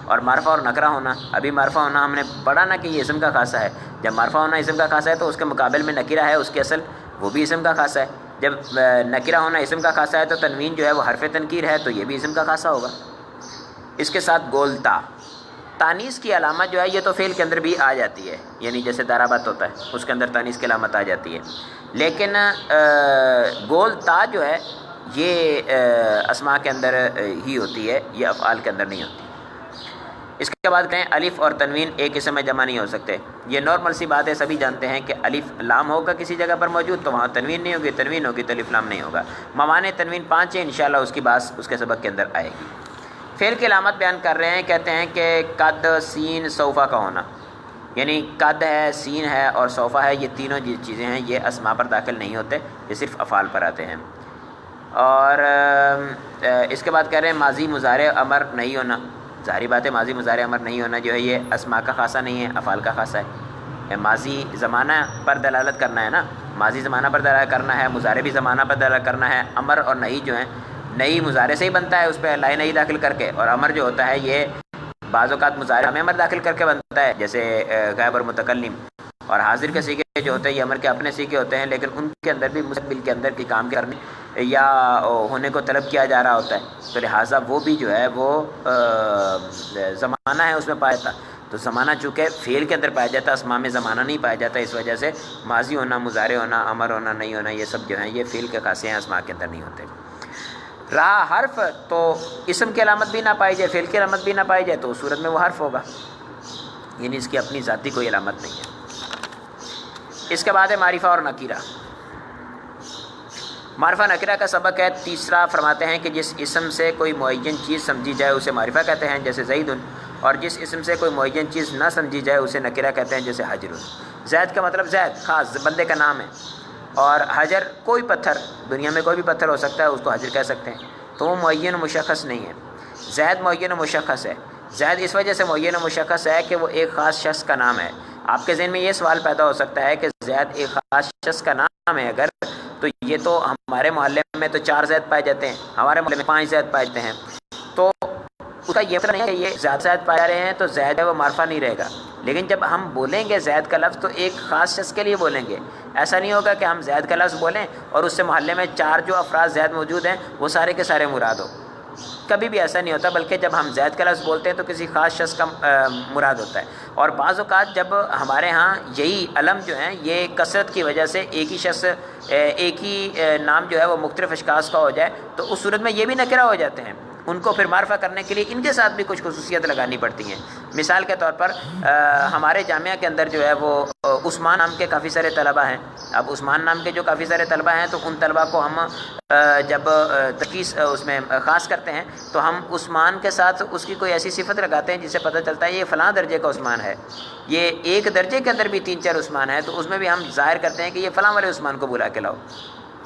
اور معرفہ اور نکرہ ہونا. ابھی معرفہ ہونا ہم نے پڑھا نا کہ یہ اسم کا خاصہ ہے. جب معرفہ ہونا اسم کا خاصہ ہے تو اس کے مقابل میں نکرہ ہے اس کی اصل، وہ بھی اسم کا خاصہ ہے. جب نکرہ ہونا اسم کا خاصہ ہے تو تنوین جو ہے وہ حرف تنکیر ہے، تو یہ بھی اسم کا خاصہ ہوگا. اس کے ساتھ گولتا، تانیث کی علامت جو ہے یہ تو فعل کے اندر بھی آ جاتی ہے، یعنی جیسے دارابت ہوتا ہے اس کے اندر تانیث کی علامت آ جاتی ہے. لیکن گولتا جو ہے یہ اسماء کے اندر ہی ہوتی ہے، یہ افعال کے اندر نہیں ہوتی. اس کے بعد کہیں الف اور تنوین ایک اسم میں جمع نہیں ہو سکتے. یہ نارمل سی بات ہے، سبھی جانتے ہیں کہ الف لام ہوگا کسی جگہ پر موجود تو وہاں تنوین نہیں ہوگی، تنوین ہوگی تو الف لام نہیں ہوگا. موانع تنوین 5 ہیں، انشاءاللہ اس کی بات اس کے سبق کے اندر آئے گی. فعل کی علامت بیان کر رہے ہیں، کہتے ہیں کہ قد، سین، سوفا کا ہونا. یعنی قد ہے، سین ہے اور سوفا ہے، یہ تینوں چیزیں ہیں یہ اسماء پر داخل نہیں ہوتے، یہ صرف افعال پر آتے ہیں. اور اس کے بعد کہہ رہے ہیں ماضی مضارع امر نہیں ہونا. ظاہری بات ہے ماضی مضارع امر نہیں ہونا جو ہے یہ اسماء کا خاصہ نہیں ہے، افعال کا خاصہ ہے. ماضی زمانہ پر دلالت کرنا ہے نا، ماضی زمانہ پر دلالت کرنا ہے، مضارع بھی زمانہ پر دلالت کرنا ہے. امر اور نہیں جو ہیں، نہیں مضارع سے ہی بنتا ہے اس پہ لائے نہیں داخل کر کے، اور امر جو ہوتا ہے یہ بعض اوقات مضارع میں امر داخل کر کے بنتا ہے، جیسے غائب اور متکلم. اور حاضر کے سیغے جو ہوتے ہیں یہ امر کے اپنے سیغے ہوتے ہیں، لیکن ان کے اندر بھی مستقبل کے اندر کی کام کرنے یا ہونے کو طلب کیا جا رہا ہوتا ہے، تو لہٰذا وہ بھی جو ہے وہ زمانہ ہے اس میں پایا جاتا. تو زمانہ چونکہ فعل کے اندر پایا جاتا ہے، اسماء میں زمانہ نہیں پایا جاتا، اس وجہ سے ماضی ہونا، مضارع ہونا، امر ہونا، نہیں ہونا، یہ سب جو ہیں یہ فعل کے خاصے ہیں، اسماء کے اندر نہیں ہوتے. رہا حرف، تو اسم کی علامت بھی نہ پائی جائے، فعل کی علامت بھی نہ پائی جائے تو اس صورت میں وہ حرف ہوگا، یعنی اس کی اپنی ذاتی کوئی علامت نہیں ہے. اس کے بعد ہے معرفہ اور نکیرہ. معرفہ نکرہ کا سبق ہے تیسرا. فرماتے ہیں کہ جس اسم سے کوئی معین چیز سمجھی جائے اسے معرفہ کہتے ہیں، جیسے زید، اور جس اسم سے کوئی معین چیز نہ سمجھی جائے اسے نکرہ کہتے ہیں، جیسے حجر. زید کا مطلب زید خاص بندے کا نام ہے، اور حجر کوئی پتھر، دنیا میں کوئی بھی پتھر ہو سکتا ہے، اس کو حجر کہہ سکتے ہیں، تو وہ معین و مشخص نہیں ہے. زید معین و مشخص ہے. زید اس وجہ سے معین و مشخص ہے کہ وہ ایک خاص شخص کا نام ہے. آپ کے ذہن میں یہ سوال پیدا ہو سکتا ہے کہ زید ایک خاص شخص کا نام ہے اگر، تو یہ تو ہمارے محلے میں تو 4 زید پائے جاتے ہیں، ہمارے محلے میں 5 زید پائے جاتے ہیں، تو اس کا یہ مطلب نہیں ہے کہ یہ زیادہ زید پائے جا رہے ہیں تو زید ہے وہ معرفہ نہیں رہے گا. لیکن جب ہم بولیں گے زید کا لفظ تو ایک خاص شخص کے لیے بولیں گے. ایسا نہیں ہوگا کہ ہم زید کا لفظ بولیں اور اس سے محلے میں 4 جو افراد زید موجود ہیں وہ سارے کے سارے مراد ہو. کبھی بھی ایسا نہیں ہوتا، بلکہ جب ہم زید کا لفظ بولتے ہیں تو کسی خاص شخص کا مراد ہوتا ہے. اور بعض اوقات جب ہمارے ہاں یہی علم جو ہیں یہ کثرت کی وجہ سے ایک ہی شخص، ایک ہی نام جو ہے وہ مختلف اشخاص کا ہو جائے تو اس صورت میں یہ بھی نکرہ ہو جاتے ہیں. ان کو پھر معرفہ کرنے کے لیے ان کے ساتھ بھی کچھ خصوصیت لگانی پڑتی ہیں. مثال کے طور پر ہمارے جامعہ کے اندر جو ہے وہ عثمان نام کے کافی سارے طلبہ ہیں. اب عثمان نام کے جو کافی سارے طلبہ ہیں تو ان طلبہ کو ہم جب تشخیص اس میں خاص کرتے ہیں تو ہم عثمان کے ساتھ اس کی کوئی ایسی صفت لگاتے ہیں جس سے پتہ چلتا ہے یہ فلاں درجے کا عثمان ہے. یہ ایک درجے کے اندر بھی 3-4 عثمان ہیں تو اس میں بھی ہم ظاہر کرتے ہیں کہ یہ فلاں والے عثمان کو بلا کے لاؤ.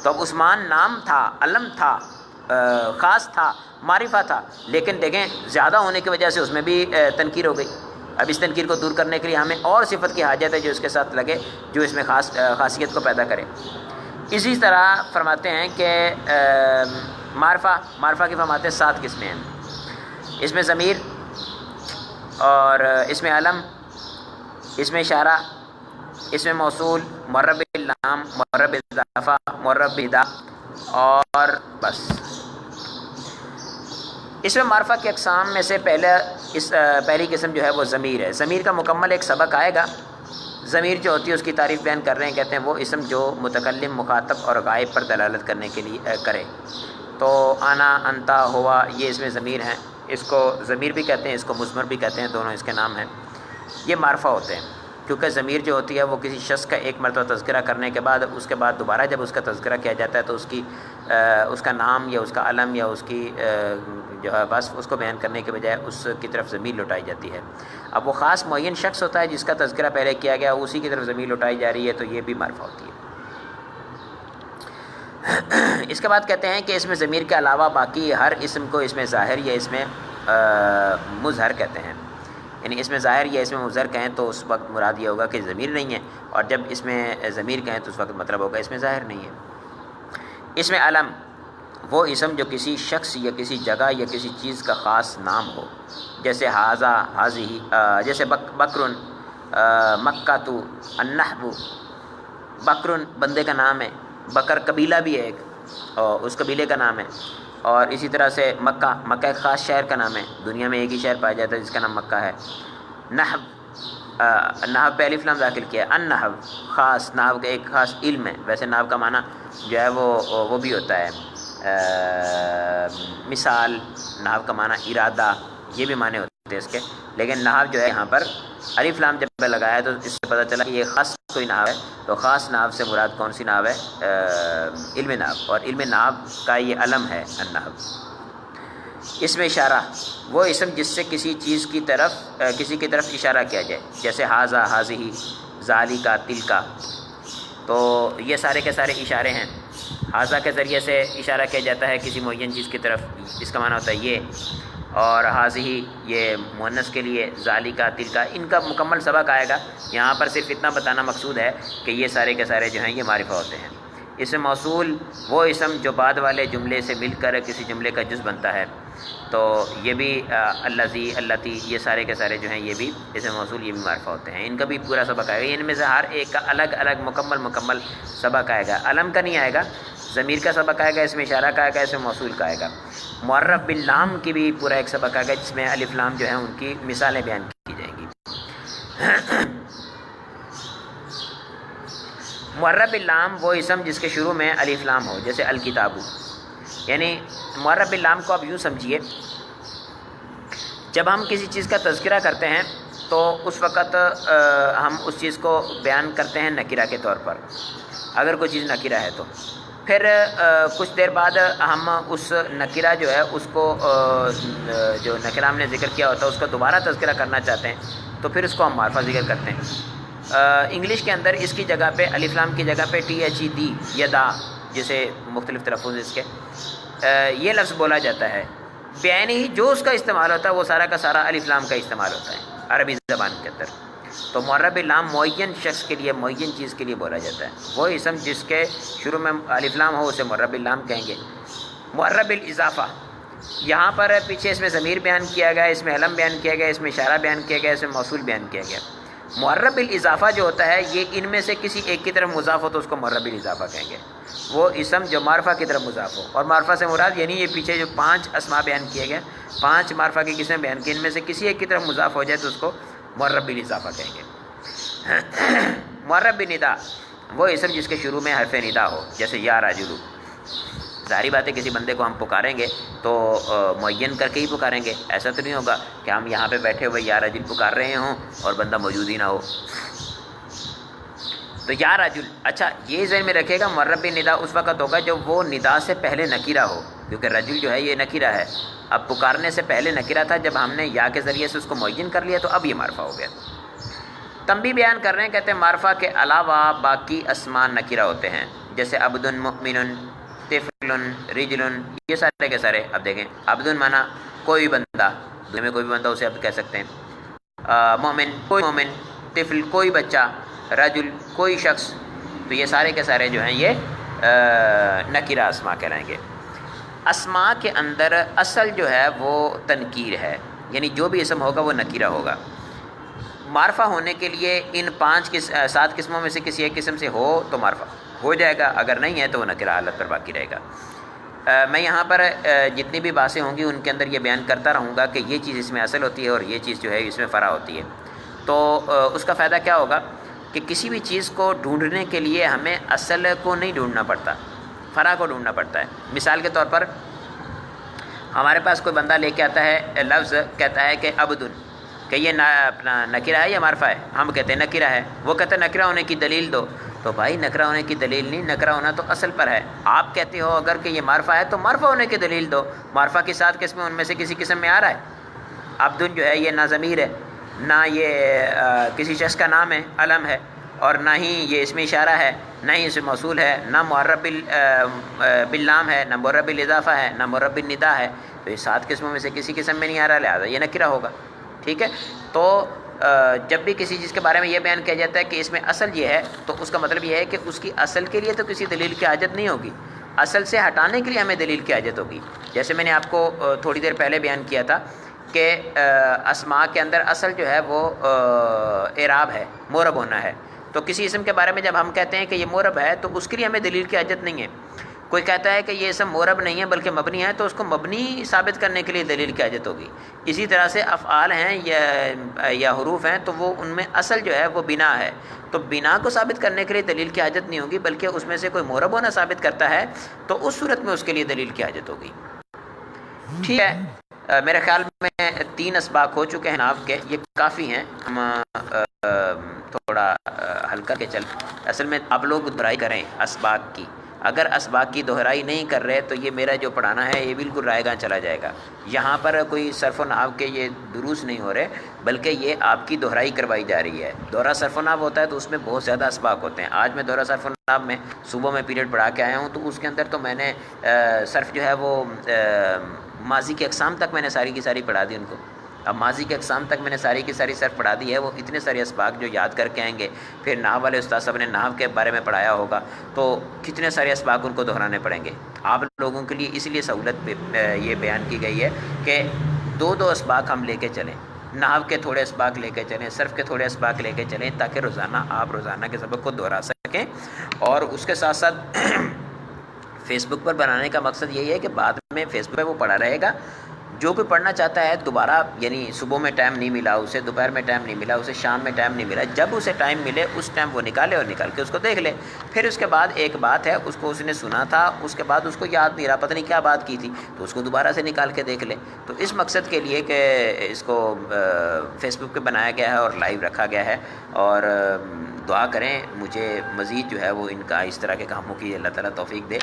تو اب عثمان نام تھا، علم تھا، خاص تھا، معرفہ تھا، لیکن دیکھیں زیادہ ہونے کی وجہ سے اس میں بھی تنکیر ہو گئی. اب اس تنکیر کو دور کرنے کے لیے ہمیں اور صفت کی حاجت ہے جو اس کے ساتھ لگے، جو اس میں خاصیت کو پیدا کرے. اسی طرح فرماتے ہیں کہ معرفہ کی فرماتے ہیں 7 قسمیں ہیں. اس میں ضمیر، اور اس میں علم، اس میں اشارہ، اس میں موصول، معرب باللام، معرب بالاضافہ، معرب بالاضافہ، اور بس اس میں معرفہ کی اقسام میں سے پہلی قسم جو ہے وہ ضمیر ہے. ضمیر کا مکمل ایک سبق آئے گا. ضمیر جو ہوتی ہے اس کی تعریف بیان کر رہے ہیں, کہتے ہیں وہ اسم جو متکلم, مخاطب اور غائب پر دلالت کرنے کے لیے کرے. تو انا, انتا, ہوا یہ اس میں ضمیر ہیں. اس کو ضمیر بھی کہتے ہیں, اس کو مضمر بھی کہتے ہیں, دونوں اس کے نام ہیں. یہ معرفہ ہوتے ہیں کیونکہ ضمیر جو ہوتی ہے وہ کسی شخص کا ایک مرتبہ تذکرہ کرنے کے بعد اس کے بعد دوبارہ جب اس کا تذکرہ کیا جاتا ہے تو اس کا نام یا اس کا علم یا اس کی جو ہے وصف اس کو بیان کرنے کے بجائے اس کی طرف ضمیر لوٹائی جاتی ہے. اب وہ خاص معین شخص ہوتا ہے جس کا تذکرہ پہلے کیا گیا, اسی کی طرف ضمیر لوٹائی جا رہی ہے, تو یہ بھی معرفہ ہوتی ہے. اس کے بعد کہتے ہیں کہ اس میں ضمیر کے علاوہ باقی ہر اسم کو اس میں ظاہر یا اس میں مظہر کہتے ہیں. یعنی اس میں ظاہر یا اس میں مظہر کہیں تو اس وقت مراد یہ ہوگا کہ ضمیر نہیں ہے, اور جب اس میں ضمیر کہیں تو اس وقت مطلب ہوگا اس میں ظاہر نہیں ہے. اس میں علم وہ اسم جو کسی شخص یا کسی جگہ یا کسی چیز کا خاص نام ہو, جیسے حاذا, حاذی, جیسے بکرن, مکہ, النحو. بکرن بندے کا نام ہے, بکر قبیلہ بھی ہے ایک اور اس قبیلے کا نام ہے. اور اسی طرح سے مکہ, مکہ ایک خاص شہر کا نام ہے, دنیا میں ایک ہی شہر پایا جاتا ہے جس کا نام مکہ ہے. نحو, نحو پہ الف لام داخل کیا ہے. النحو خاص, نحو کا ایک خاص علم ہے. ویسے نحو کا معنی جو ہے وہ بھی ہوتا ہے مثال, نحو کا معنی ارادہ, یہ بھی معنی ہوتے ہیں اس کے. لیکن نحو جو ہے یہاں پر الف لام جب لگایا تو اس سے پتہ چلا کہ یہ خاص کوئی نحو ہے. تو خاص نحو سے مراد کون سی نحو ہے؟ علم نحو, اور علم نحو کا یہ علم ہے النحو. اس میں اشارہ وہ اسم جس سے کسی چیز کی طرف کسی کی طرف اشارہ کیا جائے, جیسے حاذا, حاذی, ذالکا, تلکا. تو یہ سارے کے سارے اشارے ہیں. حاذا کے ذریعے سے اشارہ کیا جاتا ہے کسی معین چیز کی طرف, اس کا معنی ہوتا ہے یہ. اور حاذی یہ مؤنث کے لیے, ذالکا, تلکا, ان کا مکمل سبق آئے گا. یہاں پر صرف اتنا بتانا مقصود ہے کہ یہ سارے کے سارے جو ہیں یہ معرفہ ہوتے ہیں. اسم موصول وہ اسم جو بعد والے جملے سے مل کر کسی جملے کا جز بنتا ہے. تو یہ بھی الذی, اللتی, یہ سارے کے سارے جو ہیں یہ بھی اسم موصول, یہ بھی معرفہ ہوتے ہیں. ان کا بھی پورا سبق آئے گا. ان میں سے ہر ایک کا الگ الگ مکمل سبق آئے گا. علم کا نہیں آئے گا, ضمیر کا سبق آئے گا, اس میں اشارہ کا آئے گا, اس میں موصول کا آئے گا. معرف باللام کی بھی پورا ایک سبق آئے گا جس میں الف لام جو ہیں ان کی مثالیں بیان کی جائیں گی. معرف باللام وہ اسم جس کے شروع میں الف لام ہو, جیسے الکتاب. یعنی معرف باللام کو آپ یوں سمجھیے, جب ہم کسی چیز کا تذکرہ کرتے ہیں تو اس وقت ہم اس چیز کو بیان کرتے ہیں نکرہ کے طور پر, اگر کوئی چیز نکرہ ہے تو. پھر کچھ دیر بعد ہم اس نکرہ جو ہے اس کو جو نکرہ ہم نے ذکر کیا ہوتا ہے اس کو دوبارہ تذکرہ کرنا چاہتے ہیں, تو پھر اس کو ہم معرفہ ذکر کرتے ہیں. انگلش کے اندر اس کی جگہ پہ الف لام کی جگہ پہ THED یا دا, جسے مختلف تلفظ اس کے, یہ لفظ بولا جاتا ہے. بعینی ہی جو اس کا استعمال ہوتا ہے وہ سارا کا سارا الف لام کا استعمال ہوتا ہے عربی زبان کے اندر. تو معرب لام معین شخص کے لیے, معین چیز کے لیے بولا جاتا ہے. وہ اسم جس کے شروع میں الف لام ہو اسے معرب لام کہیں گے. معرب الاضافہ, یہاں پر پیچھے اس میں ضمیر بیان کیا گیا, اس میں علم بیان کیا گیا, اس میں اشارہ بیان کیا گیا, اس میں موصول بیان کیا گیا. معرب الاضافہ جو ہوتا ہے یہ ان میں سے کسی ایک کی طرف مضاف ہو تو اس کو معرب الاضافہ کہیں گے. وہ اسم جو معرفہ کی طرف مضاف ہو, اور معرفہ سے مراد یعنی یہ پیچھے جو 5 اسماء بیان کیے گئے, 5 معرفہ کی قسمیں بیان کی, ان میں سے کسی ایک کی طرف مضاف ہو جائے تو اس کو معرب الاضافہ کہیں گے. معرب ندا وہ اسم جس کے شروع میں حرف ندا ہو, جیسے یا راجلو. ظاہری بات ہے کسی بندے کو ہم پکاریں گے تو معین کر کے ہی پکاریں گے. ایسا تو نہیں ہوگا کہ ہم یہاں پہ بیٹھے ہوئے یا راجل پکار رہے ہوں اور بندہ موجود ہی نہ ہو. تو یا راجل, اچھا یہ ذہن میں رکھے گا معرب ندا اس وقت ہوگا جب وہ ندا سے پہلے نکیرہ ہو, کیونکہ رجل جو ہے یہ نکیرہ ہے. اب پکارنے سے پہلے نکیرہ تھا, جب ہم نے یا کے ذریعے سے اس کو معین کر لیا تو اب یہ معرفہ ہو گیا. تنبیہ بیان کر رہے ہیں, کہتے ہیں معرفہ کے علاوہ باقی اسماء نکیرہ ہوتے ہیں, جیسے عبد, مؤمن, طفل, رجل, یہ سارے کے سارے. اب دیکھیں عبد مانا کوئی بندہ, دنیا میں کوئی بھی بندہ اسے عبد کہہ سکتے ہیں. مومن کوئی مومن, طفل کوئی بچہ, رجل کوئی شخص. تو یہ سارے کے سارے جو ہیں یہ نکیرہ اسماء کہلائیں گے. اسماء کے اندر اصل جو ہے وہ تنکیر ہے, یعنی جو بھی اسم ہوگا وہ نکیرہ ہوگا. معرفہ ہونے کے لیے ان 7 قسموں میں سے کسی ایک قسم سے ہو تو معرفہ ہو جائے گا, اگر نہیں ہے تو وہ نکیرہ حالت پر باقی رہے گا. میں یہاں پر جتنی بھی باتیں ہوں گی ان کے اندر یہ بیان کرتا رہوں گا کہ یہ چیز اس میں اصل ہوتی ہے اور یہ چیز جو ہے اس میں فرع ہوتی ہے. تو اس کا فائدہ کیا ہوگا کہ کسی بھی چیز کو ڈھونڈنے کے لیے ہمیں اصل کو نہیں ڈھونڈنا پڑتا، فرع کو ڈھونڈنا پڑتا ہے. مثال کے طور پر ہمارے پاس کوئی بندہ لے کے آتا ہے لفظ، کہتا ہے کہ عبدن، کہ یہ اپنا نکرہ ہے یا معرفہ ہے؟ ہم کہتے ہیں نکرہ ہے، وہ کہتے ہیں نکرہ ہونے کی دلیل دو. تو بھائی نکرہ ہونے کی دلیل نہیں، نکرہ ہونا تو اصل پر ہے. آپ کہتے ہو اگر کہ یہ معرفہ ہے تو معرفہ ہونے کی دلیل دو. معرفہ کی 7 قسمیں ان میں سے کسی قسم میں آ رہا ہے. عبدن جو ہے یہ نہ ضمیر ہے، نہ یہ کسی شخص کا نام ہے، علم ہے، اور نہ ہی یہ اسم اشارہ ہے، نہ ہی اسم موصول ہے، نہ معرب باللام ہے، نہ معرب بالاضافہ ہے، نہ معرب بالندا ہے. تو یہ 7 قسموں میں سے کسی قسم میں نہیں آ رہا، لہٰذا یہ نکرہ ہوگا. ٹھیک ہے. تو جب بھی کسی چیز کے بارے میں یہ بیان کیا جاتا ہے کہ اس میں اصل یہ ہے، تو اس کا مطلب یہ ہے کہ اس کی اصل کے لیے تو کسی دلیل کی حاجت نہیں ہوگی، اصل سے ہٹانے کے لیے ہمیں دلیل کی حاجت ہوگی. جیسے میں نے آپ کو تھوڑی دیر پہلے بیان کیا تھا کہ اسماء کے اندر اصل جو ہے وہ اعراب ہے، معرب ہونا ہے. تو کسی اسم کے بارے میں جب ہم کہتے ہیں کہ یہ معرب ہے تو اس کے لیے ہمیں دلیل کی حاجت نہیں ہے. کوئی کہتا ہے کہ یہ اسم معرب نہیں ہے بلکہ مبنی ہے، تو اس کو مبنی ثابت کرنے کے لیے دلیل کی حاجت ہوگی. اسی طرح سے افعال ہیں یا حروف ہیں، تو وہ ان میں اصل جو ہے وہ بنا ہے، تو بنا کو ثابت کرنے کے لیے دلیل کی حاجت نہیں ہوگی، بلکہ اس میں سے کوئی معرب ہونا ثابت کرتا ہے تو اس صورت میں اس کے لیے دلیل کی حاجت ہوگی. ٹھیک ہے. میرے خیال میں 3 اسباق ہو چکے ہیں نحو کے، یہ کافی ہیں. ہم تھوڑا ہلکا کے چل، اصل میں آپ لوگ دہرائی کریں اسباق کی. اگر اسباق کی دہرائی نہیں کر رہے تو یہ میرا جو پڑھانا ہے یہ بالکل رائے گاں چلا جائے گا. یہاں پر کوئی صرف و نحو کے یہ دروس نہیں ہو رہے، بلکہ یہ آپ کی دہرائی کروائی جا رہی ہے. دورہ صرف و نحو ہوتا ہے تو اس میں بہت زیادہ اسباق ہوتے ہیں. آج میں دورہ صرف و نحو میں صبح میں پیریڈ پڑھا کے آیا ہوں، تو اس کے اندر تو میں نے صرف جو ہے وہ ماضی کی اقسام تک میں نے ساری کی ساری پڑھا دی ان کو. اب ماضی کے اقسام تک میں نے ساری کی ساری صرف پڑھا دی ہے. وہ اتنے سارے اسباق جو یاد کر کے آئیں گے، پھر نحو والے استاد صاحب نے نحو کے بارے میں پڑھایا ہوگا تو کتنے سارے اسباق ان کو دہرانے پڑیں گے. آپ لوگوں کے لیے اس لیے سہولت یہ بیان کی گئی ہے کہ 2 اسباق ہم لے کے چلیں، نحو کے تھوڑے اسباق لے کے چلیں، صرف کے تھوڑے اسباق لے کے چلیں، تاکہ آپ روزانہ کے سبق کو دہرا سکیں. اور اس کے ساتھ ساتھ فیس بک پر بنانے کا مقصد یہی ہے کہ بعد میں فیس بک پہ وہ پڑھا رہے گا. جو کوئی پڑھنا چاہتا ہے دوبارہ، یعنی صبح میں ٹائم نہیں ملا اسے، دوپہر میں ٹائم نہیں ملا اسے، شام میں ٹائم نہیں ملا، جب اسے ٹائم ملے اس ٹائم وہ نکالے اور نکال کے اس کو دیکھ لے. پھر اس کے بعد ایک بات ہے اس کو اس نے سنا تھا، اس کے بعد اس کو یاد نہیں رہا، پتہ نہیں کیا بات کی تھی، تو اس کو دوبارہ سے نکال کے دیکھ لے. تو اس مقصد کے لیے کہ اس کو فیس بک پہ بنایا گیا ہے اور لائیو رکھا گیا ہے. اور دعا کریں مجھے مزید جو ہے وہ ان کا اس طرح کے کاموں کی اللہ تعالیٰ توفیق دے.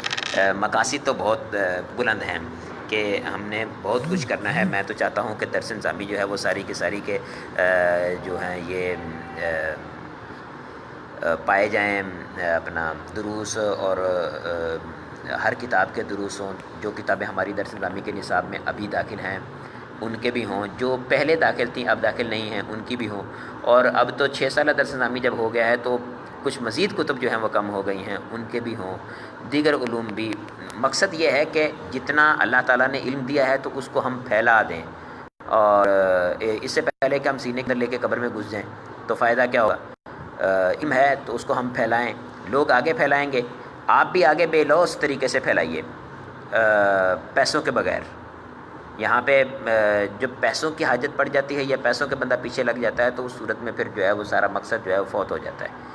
مقاصد تو بہت بلند ہیں کہ ہم نے بہت کچھ کرنا ہے. میں تو چاہتا ہوں کہ درس نظامی جو ہے وہ ساری کی ساری کے جو ہیں یہ پائے جائیں، اپنا دروس اور ہر کتاب کے دروس ہوں. جو کتابیں ہماری درس نظامی کے نصاب میں ابھی داخل ہیں ان کے بھی ہوں، جو پہلے داخل تھیں اب داخل نہیں ہیں ان کی بھی ہوں. اور اب تو 6 سالہ درس نظامی جب ہو گیا ہے تو کچھ مزید کتب جو ہیں وہ کم ہو گئی ہیں، ان کے بھی ہوں، دیگر علوم بھی. مقصد یہ ہے کہ جتنا اللہ تعالیٰ نے علم دیا ہے تو اس کو ہم پھیلا دیں، اور اس سے پہلے کہ ہم سینے کے اندر لے کے قبر میں گھس جائیں تو فائدہ کیا ہوگا. علم ہے تو اس کو ہم پھیلائیں، لوگ آگے پھیلائیں گے. آپ بھی آگے بے لوث طریقے سے پھیلائیے، پیسوں کے بغیر. یہاں پہ جب پیسوں کی حاجت پڑ جاتی ہے یا پیسوں کے بندہ پیچھے لگ جاتا ہے تو اس صورت میں پھر جو ہے وہ سارا مقصد جو ہے وہ فوت ہو جاتا ہے.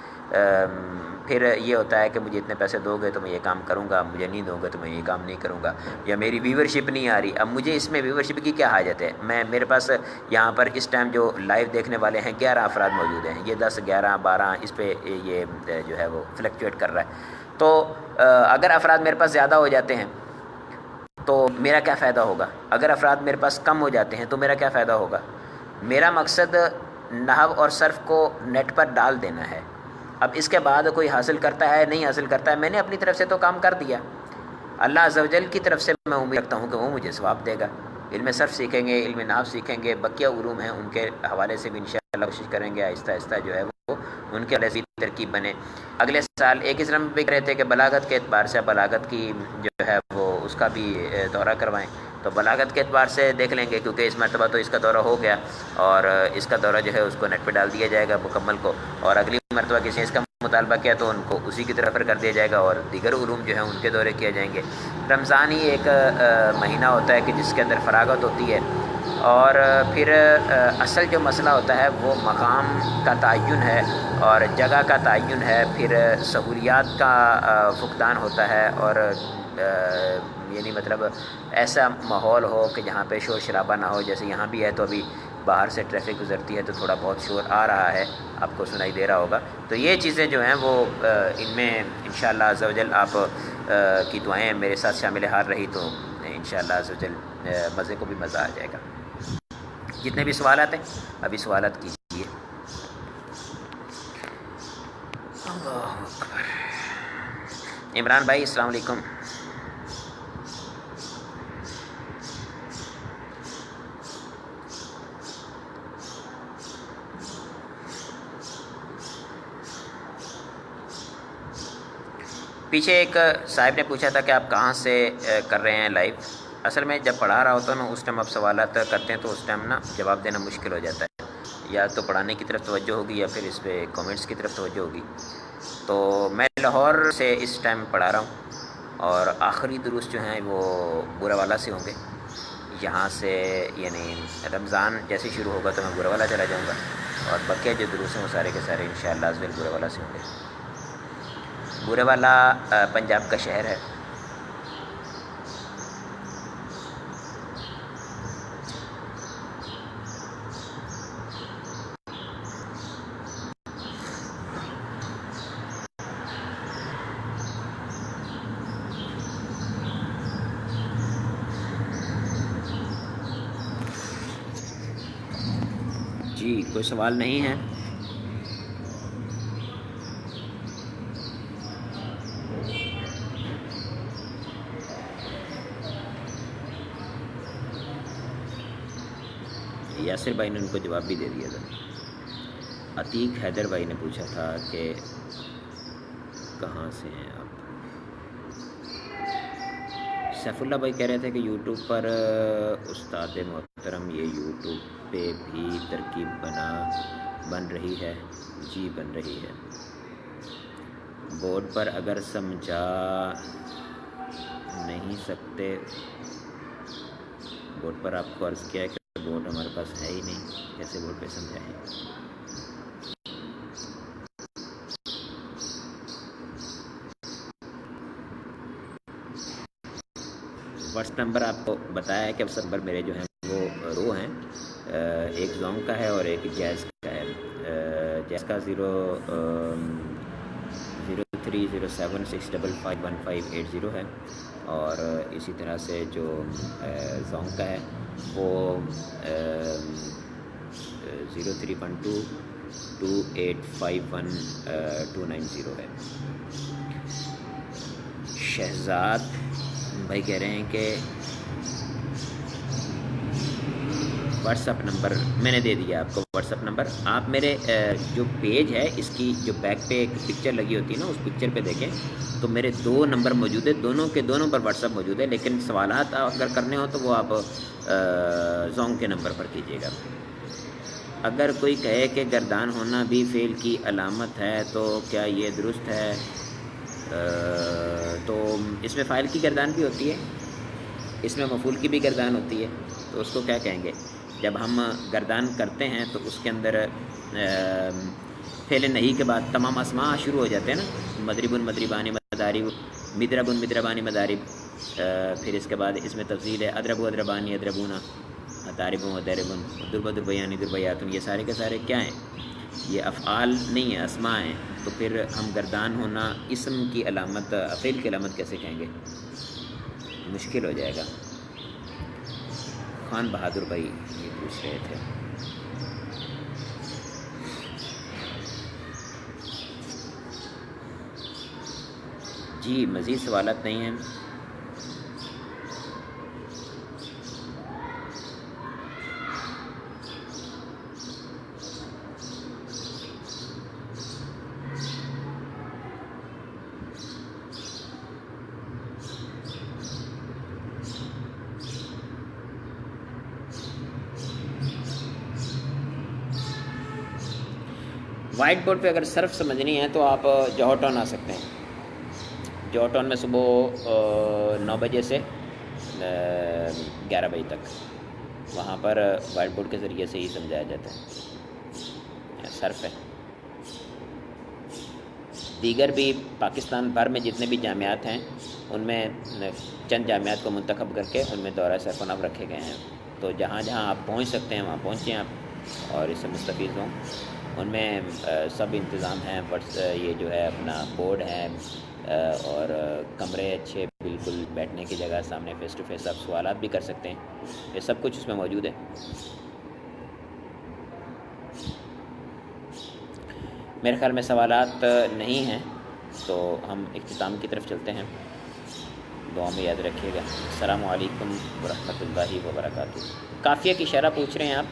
پھر یہ ہوتا ہے کہ مجھے اتنے پیسے دو گے تو میں یہ کام کروں گا، مجھے نہیں دو گے تو میں یہ کام نہیں کروں گا، یا میری ویورشپ نہیں آ رہی. اب مجھے اس میں ویورشپ کی کیا حاجت ہے؟ میرے پاس یہاں پر اس ٹائم جو لائیو دیکھنے والے ہیں 11 افراد موجود ہیں، یہ 10 11 12 اس پہ یہ جو ہے وہ فلیکچویٹ کر رہا ہے. تو اگر افراد میرے پاس زیادہ ہو جاتے ہیں تو میرا کیا فائدہ ہوگا؟ اگر افراد میرے پاس کم ہو جاتے ہیں تو میرا کیا فائدہ ہوگا؟ میرا مقصد نحو اور صرف کو نیٹ پر ڈال دینا ہے. اب اس کے بعد کوئی حاصل کرتا ہے نہیں حاصل کرتا ہے، میں نے اپنی طرف سے تو کام کر دیا. اللہ عز و جل کی طرف سے میں امید رکھتا ہوں کہ وہ مجھے ثواب دے گا. علم صرف سیکھیں گے، علم نحو سیکھیں گے، بقیہ علوم ہیں ان کے حوالے سے بھی انشاءاللہ کوشش کریں گے آہستہ آہستہ جو ہے وہ ان کے لذیذ ترکیب بنے. اگلے سال ایک اس رم بھی کر رہے تھے کہ بلاغت کے اعتبار سے بلاغت کی جو ہے وہ اس کا بھی دورہ کروائیں. تو بلاغت کے اعتبار سے دیکھ لیں گے، کیونکہ اس مرتبہ تو اس کا دورہ ہو گیا اور اس کا دورہ جو ہے اس کو نیٹ پہ ڈال دیا جائے گا مکمل کو. اور اگلی مرتبہ کسی نے اس کا مطالبہ کیا تو ان کو اسی کی طرف کر دیا جائے گا اور دیگر علوم جو ہیں ان کے دورے کیے جائیں گے. رمضان ہی ایک مہینہ ہوتا ہے کہ جس کے اندر فراغت ہوتی ہے، اور پھر اصل جو مسئلہ ہوتا ہے وہ مقام کا تعین ہے اور جگہ کا تعین ہے، پھر سہولیات کا فقدان ہوتا ہے، اور یعنی مطلب ایسا ماحول ہو کہ جہاں پہ شور شرابہ نہ ہو. جیسے یہاں بھی ہے تو ابھی باہر سے ٹریفک گزرتی ہے تو تھوڑا بہت شور آ رہا ہے، آپ کو سنائی دے رہا ہوگا. تو یہ چیزیں جو ہیں وہ ان میں انشاءاللہ عز و جل آپ کی دعائیں میرے ساتھ شامل حال رہی تو انشاءاللہ عز و جل مزے کو بھی مزہ آ جائے گا. جتنے بھی سوالات ہیں ابھی سوالات کیجیے. اللہ اکبر. عمران بھائی السلام علیکم. پیچھے ایک صاحب نے پوچھا تھا کہ آپ کہاں سے کر رہے ہیں لائیو. اصل میں جب پڑھا رہا ہوتا ہوں نا اس ٹائم آپ سوالات کرتے ہیں تو اس ٹائم نا جواب دینا مشکل ہو جاتا ہے، یا تو پڑھانے کی طرف توجہ ہوگی یا پھر اس پہ کامنٹس کی طرف توجہ ہوگی. تو میں لاہور سے اس ٹائم پڑھا رہا ہوں اور آخری دروس جو ہیں وہ بورا والا سے ہوں گے. یہاں سے یعنی رمضان جیسے شروع ہوگا تو میں بورا والا چلا جاؤں گا، اور بقیہ جو دروس ہیں وہ سارے کے سارے انشاءاللہ عز و جل بورا والا سے ہوں گے. بورے والا پنجاب کا شہر ہے. جی کوئی سوال نہیں ہے؟ یاسر بھائی نے ان کو جواب بھی دے دیا تھا. عتیق حیدر بھائی نے پوچھا تھا کہ کہاں سے ہیں آپ. سیف اللہ بھائی کہہ رہے تھے کہ یوٹیوب پر استاد محترم یہ یوٹیوب پہ بھی ترکیب بن رہی ہے. جی بن رہی ہے. بورڈ پر اگر سمجھا نہیں سکتے، بورڈ پر آپ کو عرض کیا ہے کہ بورڈ ہمارے پاس ہے ہی نہیں، کیسے بورڈ پہ سمجھائیں. واٹس نمبر آپ کو بتایا ہے کہ واٹس نمبر میرے جو ہیں وہ دو ہیں، ایک زونگ کا ہے اور ایک جیز کا ہے. جیز کا 0307655150 ہے، اور اسی طرح سے جو زونگ کا ہے وہ 03122851 ہے. شہزاد بھائی کہہ رہے ہیں کہ واٹس اپ نمبر میں نے دے دیا آپ کو. واٹس اپ نمبر آپ میرے جو پیج ہے اس کی جو بیک پہ ایک پکچر لگی ہوتی ہے نا، اس پکچر پہ دیکھیں تو میرے 2 نمبر موجود ہے، دونوں کے دونوں پر واٹس اپ موجود ہے. لیکن سوالات اگر کرنے ہو تو وہ آپ زونگ کے نمبر پر کیجیے گا. اگر کوئی کہے کہ گردان ہونا بھی فعل کی علامت ہے تو کیا یہ درست ہے؟ تو اس میں فاعل کی گردان بھی ہوتی ہے، اس میں مفعول کی بھی گردان ہوتی ہے، تو اس کو کیا کہیں گے؟ جب ہم گردان کرتے ہیں تو اس کے اندر فعل نہیں کے بعد تمام اسماء شروع ہو جاتے ہیں نا، مضرب مضربان مضارب، مضرب مضربان مضارب. پھر اس کے بعد اس میں تفصیل ہے اضرب اضربان اضربون، ضارب ضارب، ضرب ضربیان ضربیات. یہ سارے کے سارے کیا ہیں؟ یہ افعال نہیں ہیں، اسماء ہیں. تو پھر ہم گردان ہونا اسم کی علامت فعل کی علامت کیسے کہیں گے؟ مشکل ہو جائے گا. خان بہادر بھائی یہ پوچھ رہے تھے. جی مزید سوالات نہیں ہیں. وائٹ بورڈ پہ اگر صرف سمجھنی ہے تو آپ جوہر ٹاؤن آ سکتے ہیں. جوہر ٹاؤن میں صبح 9 بجے سے 11 بجے تک وہاں پر وائٹ بورڈ کے ذریعے سے ہی سمجھایا جاتا ہے. صرف ہے. دیگر بھی پاکستان بھر میں جتنے بھی جامعات ہیں ان میں چند جامعات کو منتخب کر کے ان میں دورہ صرف و نحو رکھے گئے ہیں. تو جہاں جہاں آپ پہنچ سکتے ہیں وہاں پہنچیں آپ اور اس سے مستفید ہوں. ان میں سب انتظام ہیں. یہ جو ہے اپنا بورڈ ہے اور کمرے اچھے بالکل بیٹھنے کی جگہ سامنے فیس ٹو فیس آپ سوالات بھی کر سکتے ہیں. یہ سب کچھ اس میں موجود ہے. میرے خیال میں سوالات نہیں ہیں تو ہم اختتام کی طرف چلتے ہیں. دعا میں یاد رکھیے گا. السلام علیکم ورحمۃ اللہ وبرکاتہ. قافیہ کی شرح پوچھ رہے ہیں آپ.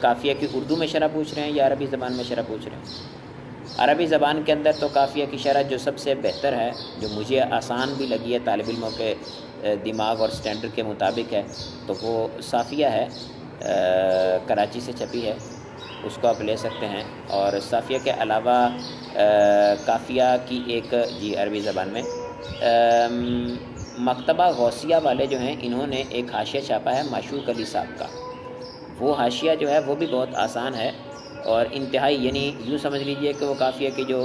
قافیہ کی اردو میں شرح پوچھ رہے ہیں یا عربی زبان میں شرح پوچھ رہے ہیں؟ عربی زبان کے اندر تو قافیہ کی شرح جو سب سے بہتر ہے، جو مجھے آسان بھی لگی ہے، طالب علموں کے دماغ اور سٹینڈرڈ کے مطابق ہے، تو وہ صافیہ ہے. کراچی سے چھپی ہے، اس کو آپ لے سکتے ہیں. اور صافیہ کے علاوہ قافیہ کی ایک عربی زبان میں مکتبہ غوثیہ والے جو ہیں انہوں نے ایک حاشیہ چھاپا ہے معشوق علی صاحب کا. وہ حاشیہ جو ہے وہ بھی بہت آسان ہے اور انتہائی، یعنی یوں سمجھ لیجئے کہ وہ قافیہ کی جو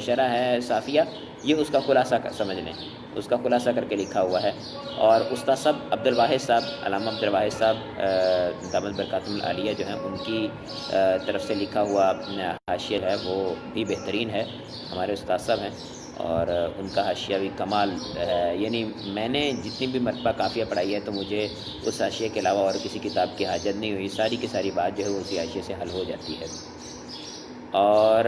شرح ہے صافیہ، یہ اس کا خلاصہ سمجھ لیں، اس کا خلاصہ کر کے لکھا ہوا ہے. اور استاد صاحب عبدالواحد صاحب، علامہ عبدالواحد صاحب دامت برکاتہم العالیہ جو ہیں ان کی طرف سے لکھا ہوا حاشیہ ہے وہ بھی بہترین ہے. ہمارے استاد صاحب ہیں اور ان کا حاشیہ بھی کمال ہے. یعنی میں نے جتنی بھی مرتبہ قافیہ پڑھائی ہے تو مجھے اس حاشیے کے علاوہ اور کسی کتاب کی حاجت نہیں ہوئی. ساری کی ساری بات جو ہے وہ اسی حاشیے سے حل ہو جاتی ہے. اور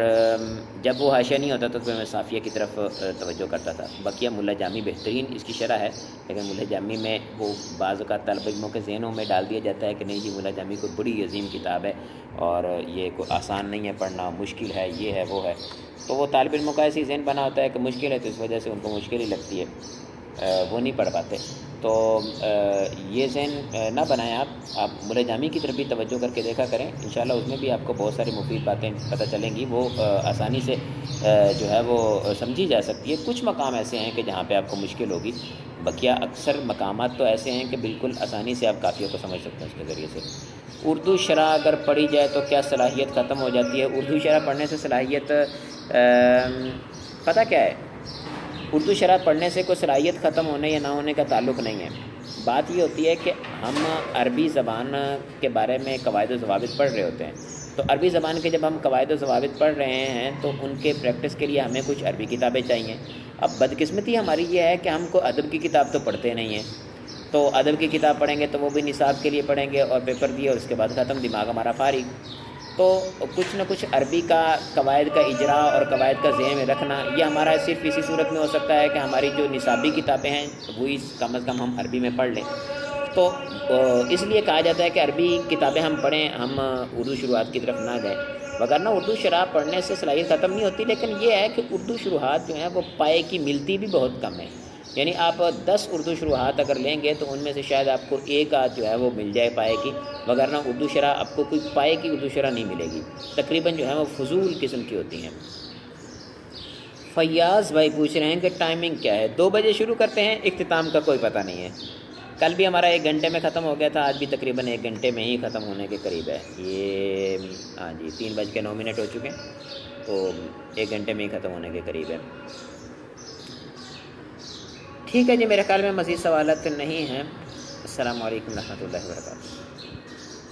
جب وہ حاشیہ نہیں ہوتا تو پھر میں صافیہ کی طرف توجہ کرتا تھا. بقیہ ملا جامی بہترین اس کی شرح ہے، لیکن ملا جامی میں وہ بعض اوقات طالب علموں کے ذہنوں میں ڈال دیا جاتا ہے کہ نہیں جی ملا جامی کوئی بڑی عظیم کتاب ہے اور یہ کوئی آسان نہیں ہے پڑھنا، مشکل ہے، یہ ہے وہ ہے. تو وہ طالب علموں کا ایسی ذہن بنا ہوتا ہے کہ مشکل ہے تو اس وجہ سے ان کو مشکل ہی لگتی ہے، وہ نہیں پڑھ پاتے. تو یہ ذہن نہ بنائیں آپ ملا جامی کی طرف بھی توجہ کر کے دیکھا کریں. انشاءاللہ اس میں بھی آپ کو بہت ساری مفید باتیں پتہ چلیں گی. وہ آسانی سے جو ہے وہ سمجھی جا سکتی ہے. کچھ مقام ایسے ہیں کہ جہاں پہ آپ کو مشکل ہوگی، بقیہ اکثر مقامات تو ایسے ہیں کہ بالکل آسانی سے آپ قافیہ کو سمجھ سکتے ہیں اس کے ذریعے سے. اردو شرح اگر پڑھی جائے تو کیا صلاحیت ختم ہو جاتی ہے؟ اردو شرح پڑھنے سے صلاحیت پتہ کیا ہے، اردو شرح پڑھنے سے کوئی صلاحیت ختم ہونے یا نہ ہونے کا تعلق نہیں ہے. بات یہ ہوتی ہے کہ ہم عربی زبان کے بارے میں قواعد و ضوابط پڑھ رہے ہوتے ہیں. تو عربی زبان کے جب ہم قواعد و ضوابط پڑھ رہے ہیں تو ان کے پریکٹس کے لیے ہمیں کچھ عربی کتابیں چاہیے. اب بدقسمتی ہماری یہ ہے کہ ہم کو ادب کی کتاب تو پڑھتے نہیں ہیں. تو ادب کی کتاب پڑھیں گے تو وہ بھی نصاب کے لیے پڑھیں گے اور پیپر دیے اور اس کے بعد ختم، دماغ ہمارا فارغ. تو کچھ نہ کچھ عربی کا قواعد کا اجراء اور قواعد کا ذہن میں رکھنا یہ ہمارا صرف اسی صورت میں ہو سکتا ہے کہ ہماری جو نصابی کتابیں ہیں وہی کم از کم ہم عربی میں پڑھ لیں. تو اس لیے کہا جاتا ہے کہ عربی کتابیں ہم پڑھیں، ہم اردو شروحات کی طرف نہ جائیں. وگرنہ اردو شرح پڑھنے سے صلاحیت ختم نہیں ہوتی، لیکن یہ ہے کہ اردو شروحات جو ہیں وہ پائے کی ملتی بھی بہت کم ہے. یعنی آپ 10 اردو شروحات اگر لیں گے تو ان میں سے شاید آپ کو ایک آدھ جو ہے وہ مل جائے پائے کی، وگرنہ اردو شرح آپ کو کوئی پائے کی اردو شرح نہیں ملے گی. تقریباً جو ہے وہ فضول قسم کی ہوتی ہیں. فیاض بھائی پوچھ رہے ہیں کہ ٹائمنگ کیا ہے؟ 2 بجے شروع کرتے ہیں، اختتام کا کوئی پتہ نہیں ہے. کل بھی ہمارا 1 گھنٹے میں ختم ہو گیا تھا، آج بھی تقریباً 1 گھنٹے میں ہی ختم ہونے کے قریب ہے. یہ ہاں جی 3:09 ہو چکے ہیں، تو 1 گھنٹے میں ہی ختم ہونے کے قریب ہے. ٹھیک ہے جی، میرے خیال میں مزید سوالات نہیں ہیں. السلام علیکم ورحمۃ اللہ وبرکاتہ.